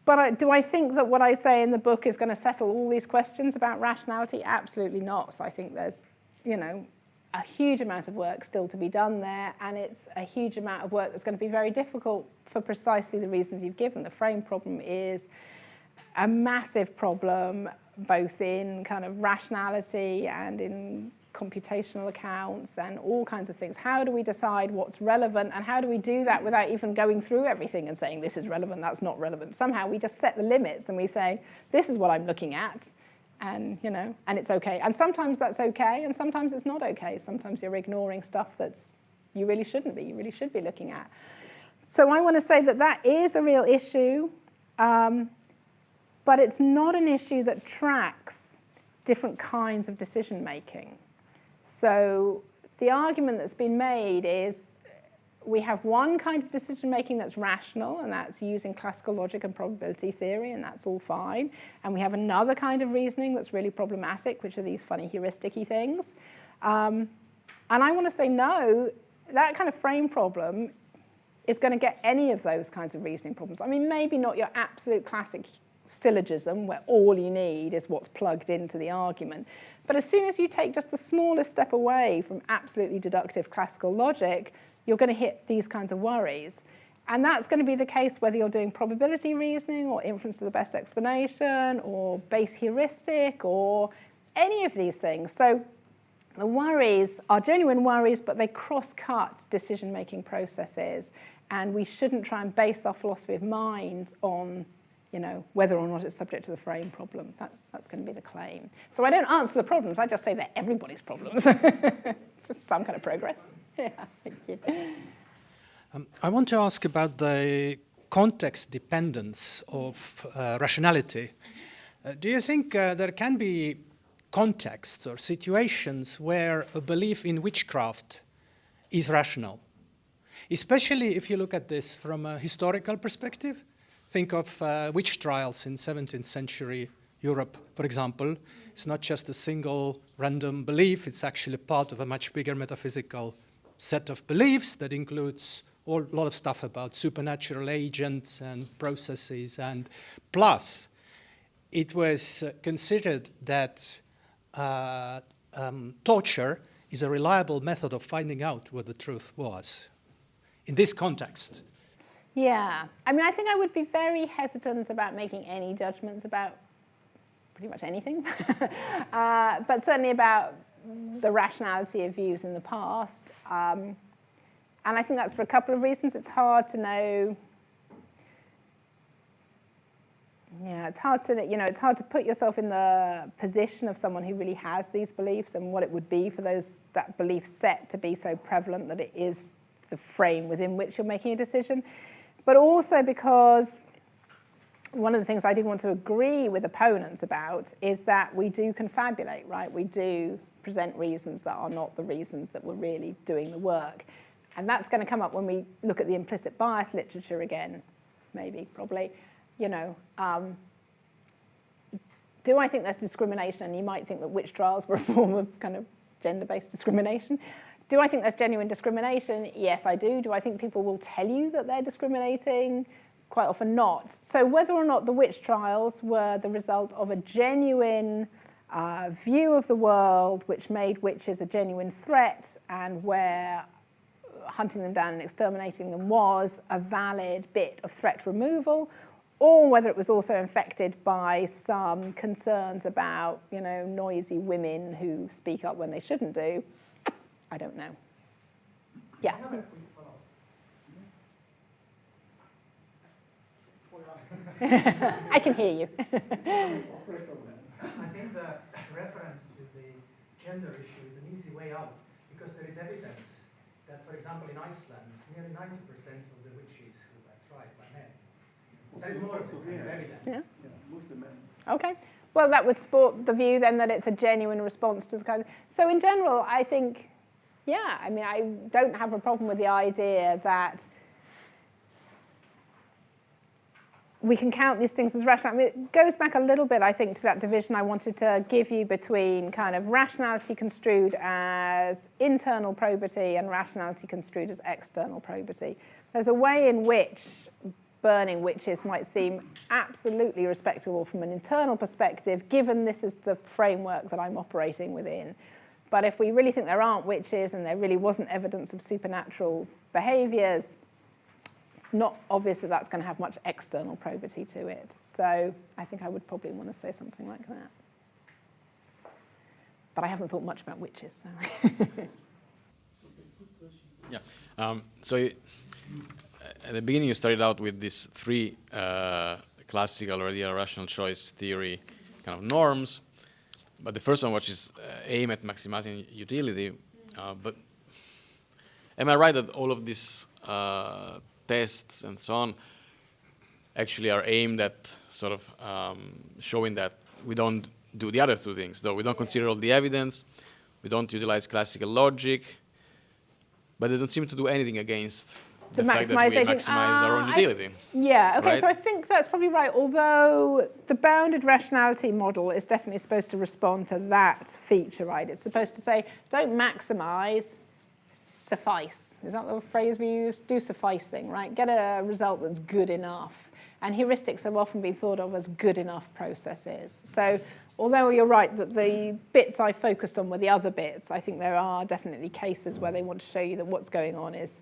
But do I think that what I say in the book is going to settle all these questions about rationality? Absolutely not. So I think there's, a huge amount of work still to be done there, and it's a huge amount of work that's going to be very difficult for precisely the reasons you've given. The frame problem is a massive problem, both in kind of rationality and in computational accounts and all kinds of things. How do we decide what's relevant, and how do we do that without even going through everything and saying this is relevant, that's not relevant? Somehow we just set the limits and we say, this is what I'm looking at, and and it's okay. And sometimes that's okay, and sometimes it's not okay. Sometimes you're ignoring stuff you really shouldn't be. You really should be looking at. So I want to say that is a real issue, but it's not an issue that tracks different kinds of decision making. So the argument that's been made is we have one kind of decision making that's rational, and that's using classical logic and probability theory, and that's all fine. And we have another kind of reasoning that's really problematic, which are these funny heuristic-y things. And I want to say no, that kind of frame problem is going to get any of those kinds of reasoning problems. I mean, maybe not your absolute classic syllogism where all you need is what's plugged into the argument. But as soon as you take just the smallest step away from absolutely deductive classical logic, you're going to hit these kinds of worries. And that's going to be the case whether you're doing probability reasoning or inference to the best explanation or base heuristic or any of these things. So the worries are genuine worries, but they cross-cut decision-making processes. And we shouldn't try and base our philosophy of mind on whether or not it's subject to the frame problem. That's going to be the claim. So I don't answer the problems, I just say they're everybody's problems. Some kind of progress. Yeah, thank you. I want to ask about the context dependence of rationality. Do you think there can be contexts or situations where a belief in witchcraft is rational? Especially if you look at this from a historical perspective. Think of witch trials in 17th century Europe, for example. It's not just a single random belief, it's actually part of a much bigger metaphysical set of beliefs that includes a lot of stuff about supernatural agents and processes. And plus, it was considered that torture is a reliable method of finding out what the truth was. In this context. Yeah, I mean, I think I would be very hesitant about making any judgments about pretty much anything, but certainly about the rationality of views in the past. And I think that's for a couple of reasons. It's hard to know. Yeah, it's hard to, it's hard to put yourself in the position of someone who really has these beliefs and what it would be for that belief set to be so prevalent that it is the frame within which you're making a decision. But also because one of the things I do want to agree with opponents about is that we do confabulate, right? We do present reasons that are not the reasons that we're really doing the work. And that's going to come up when we look at the implicit bias literature again, maybe, probably. Do I think there's discrimination? And you might think that witch trials were a form of kind of gender-based discrimination. Do I think there's genuine discrimination? Yes, I do. Do I think people will tell you that they're discriminating? Quite often not. So whether or not the witch trials were the result of a genuine view of the world which made witches a genuine threat and where hunting them down and exterminating them was a valid bit of threat removal, or whether it was also infected by some concerns about, noisy women who speak up when they shouldn't do, I don't know. Yeah. I have a quick follow-up. I can hear you. I think the reference to the gender issue is an easy way out, because there is evidence that, for example, in Iceland, nearly 90% of the witches who were tried by men. There is more of this kind of evidence. Yeah. Mostly men. Okay. Well, that would support the view then that it's a genuine response to the kind of... So in general, I think, yeah, I mean, I don't have a problem with the idea that we can count these things as rational. I mean, it goes back a little bit, I think, to that division I wanted to give you between kind of rationality construed as internal probity and rationality construed as external probity. There's a way in which burning witches might seem absolutely respectable from an internal perspective, given this is the framework that I'm operating within. But if we really think there aren't witches and there really wasn't evidence of supernatural behaviours, it's not obvious that that's going to have much external probity to it. So I think I would probably want to say something like that. But I haven't thought much about witches. So. Yeah. At the beginning, you started out with these three classical or ideal rational choice theory kind of norms. But the first one, which is aim at maximizing utility. But am I right that all of these tests and so on actually are aimed at sort of showing that we don't do the other two things, though we don't consider all the evidence, we don't utilize classical logic, but they don't seem to do anything against the fact that we maximize our own utility. Yeah, okay, right? So I think that's probably right, although the bounded rationality model is definitely supposed to respond to that feature, right? It's supposed to say, don't maximize, suffice. Is that the phrase we use? Do sufficing, right? Get a result that's good enough. And heuristics have often been thought of as good enough processes. So although you're right that the bits I focused on were the other bits, I think there are definitely cases where they want to show you that what's going on is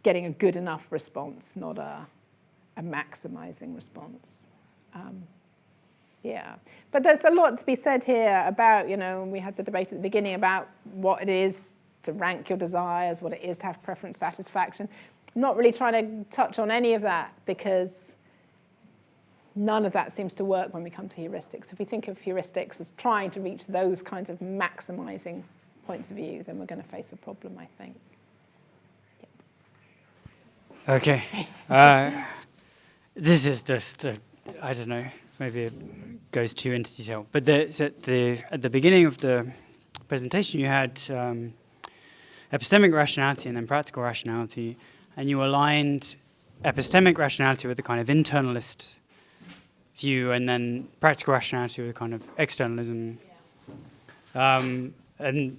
getting a good enough response, not a maximizing response. Yeah, but there's a lot to be said here about, we had the debate at the beginning about what it is to rank your desires, what it is to have preference satisfaction. I'm not really trying to touch on any of that because none of that seems to work when we come to heuristics. If we think of heuristics as trying to reach those kinds of maximizing points of view, then we're going to face a problem, I think. Okay. This is just, I don't know, maybe it goes too into detail. But at the beginning of the presentation, you had epistemic rationality and then practical rationality, and you aligned epistemic rationality with a kind of internalist view, and then practical rationality with a kind of externalism. And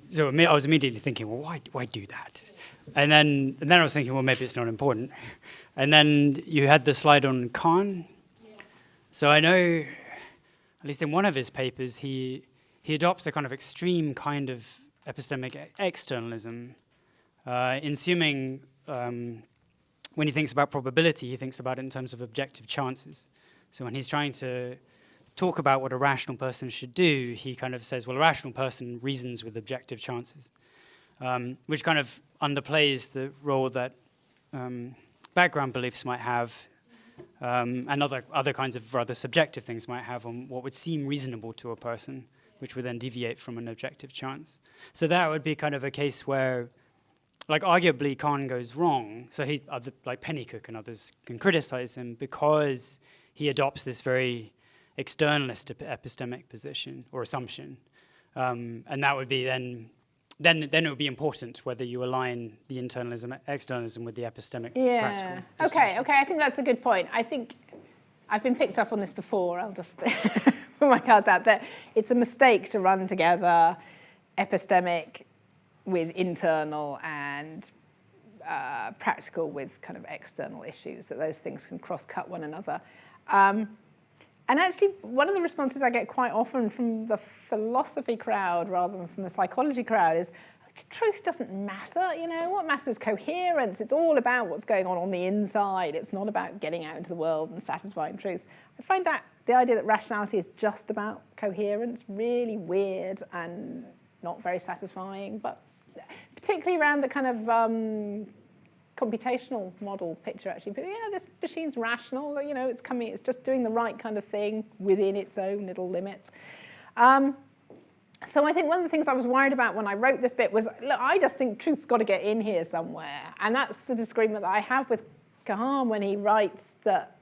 so I was immediately thinking, well, why do that? And then I was thinking, well, maybe it's not important. And then you had the slide on Kant. So I know, at least in one of his papers, he adopts a kind of extreme kind of epistemic externalism, in assuming when he thinks about probability, he thinks about it in terms of objective chances. So when he's trying to talk about what a rational person should do, he kind of says, well, a rational person reasons with objective chances, which kind of underplays the role that background beliefs might have, and other kinds of rather subjective things might have on what would seem reasonable to a person, which would then deviate from an objective chance. So that would be kind of a case where, like, arguably Kant goes wrong. So like Pennycook and others can criticize him because he adopts this very externalist epistemic position or assumption, and that would be then it would be important whether you align the internalism, externalism with the epistemic practical. Okay, I think that's a good point. I think I've been picked up on this before. I'll just put my cards out there. It's a mistake to run together epistemic with internal and practical with kind of external issues, that those things can cross-cut one another. And actually, one of the responses I get quite often from the philosophy crowd rather than from the psychology crowd is, truth doesn't matter, what matters is coherence. It's all about what's going on the inside. It's not about getting out into the world and satisfying truth. I find that the idea that rationality is just about coherence really weird and not very satisfying, but particularly around the kind of computational model picture actually, but yeah, this machine's rational, you know, it's coming, it's just doing the right kind of thing within its own little limits. So I think one of the things I was worried about when I wrote this bit was, look, I just think truth's got to get in here somewhere. And that's the disagreement that I have with Kahan when he writes that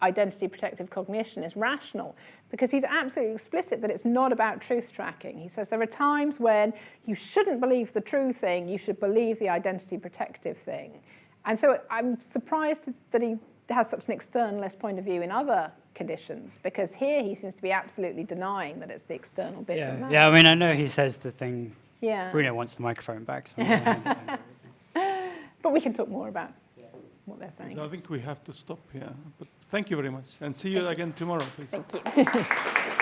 identity protective cognition is rational, because he's absolutely explicit that it's not about truth tracking. He says there are times when you shouldn't believe the true thing, you should believe the identity protective thing. And so I'm surprised that he has such an externalist point of view in other conditions, because here he seems to be absolutely denying that it's the external bit that matters. Yeah, I mean, I know he says the thing, yeah. Bruno wants the microphone back. So but we can talk more about what they're saying. So I think we have to stop here. But thank you very much. And see you again tomorrow, please. Thank you.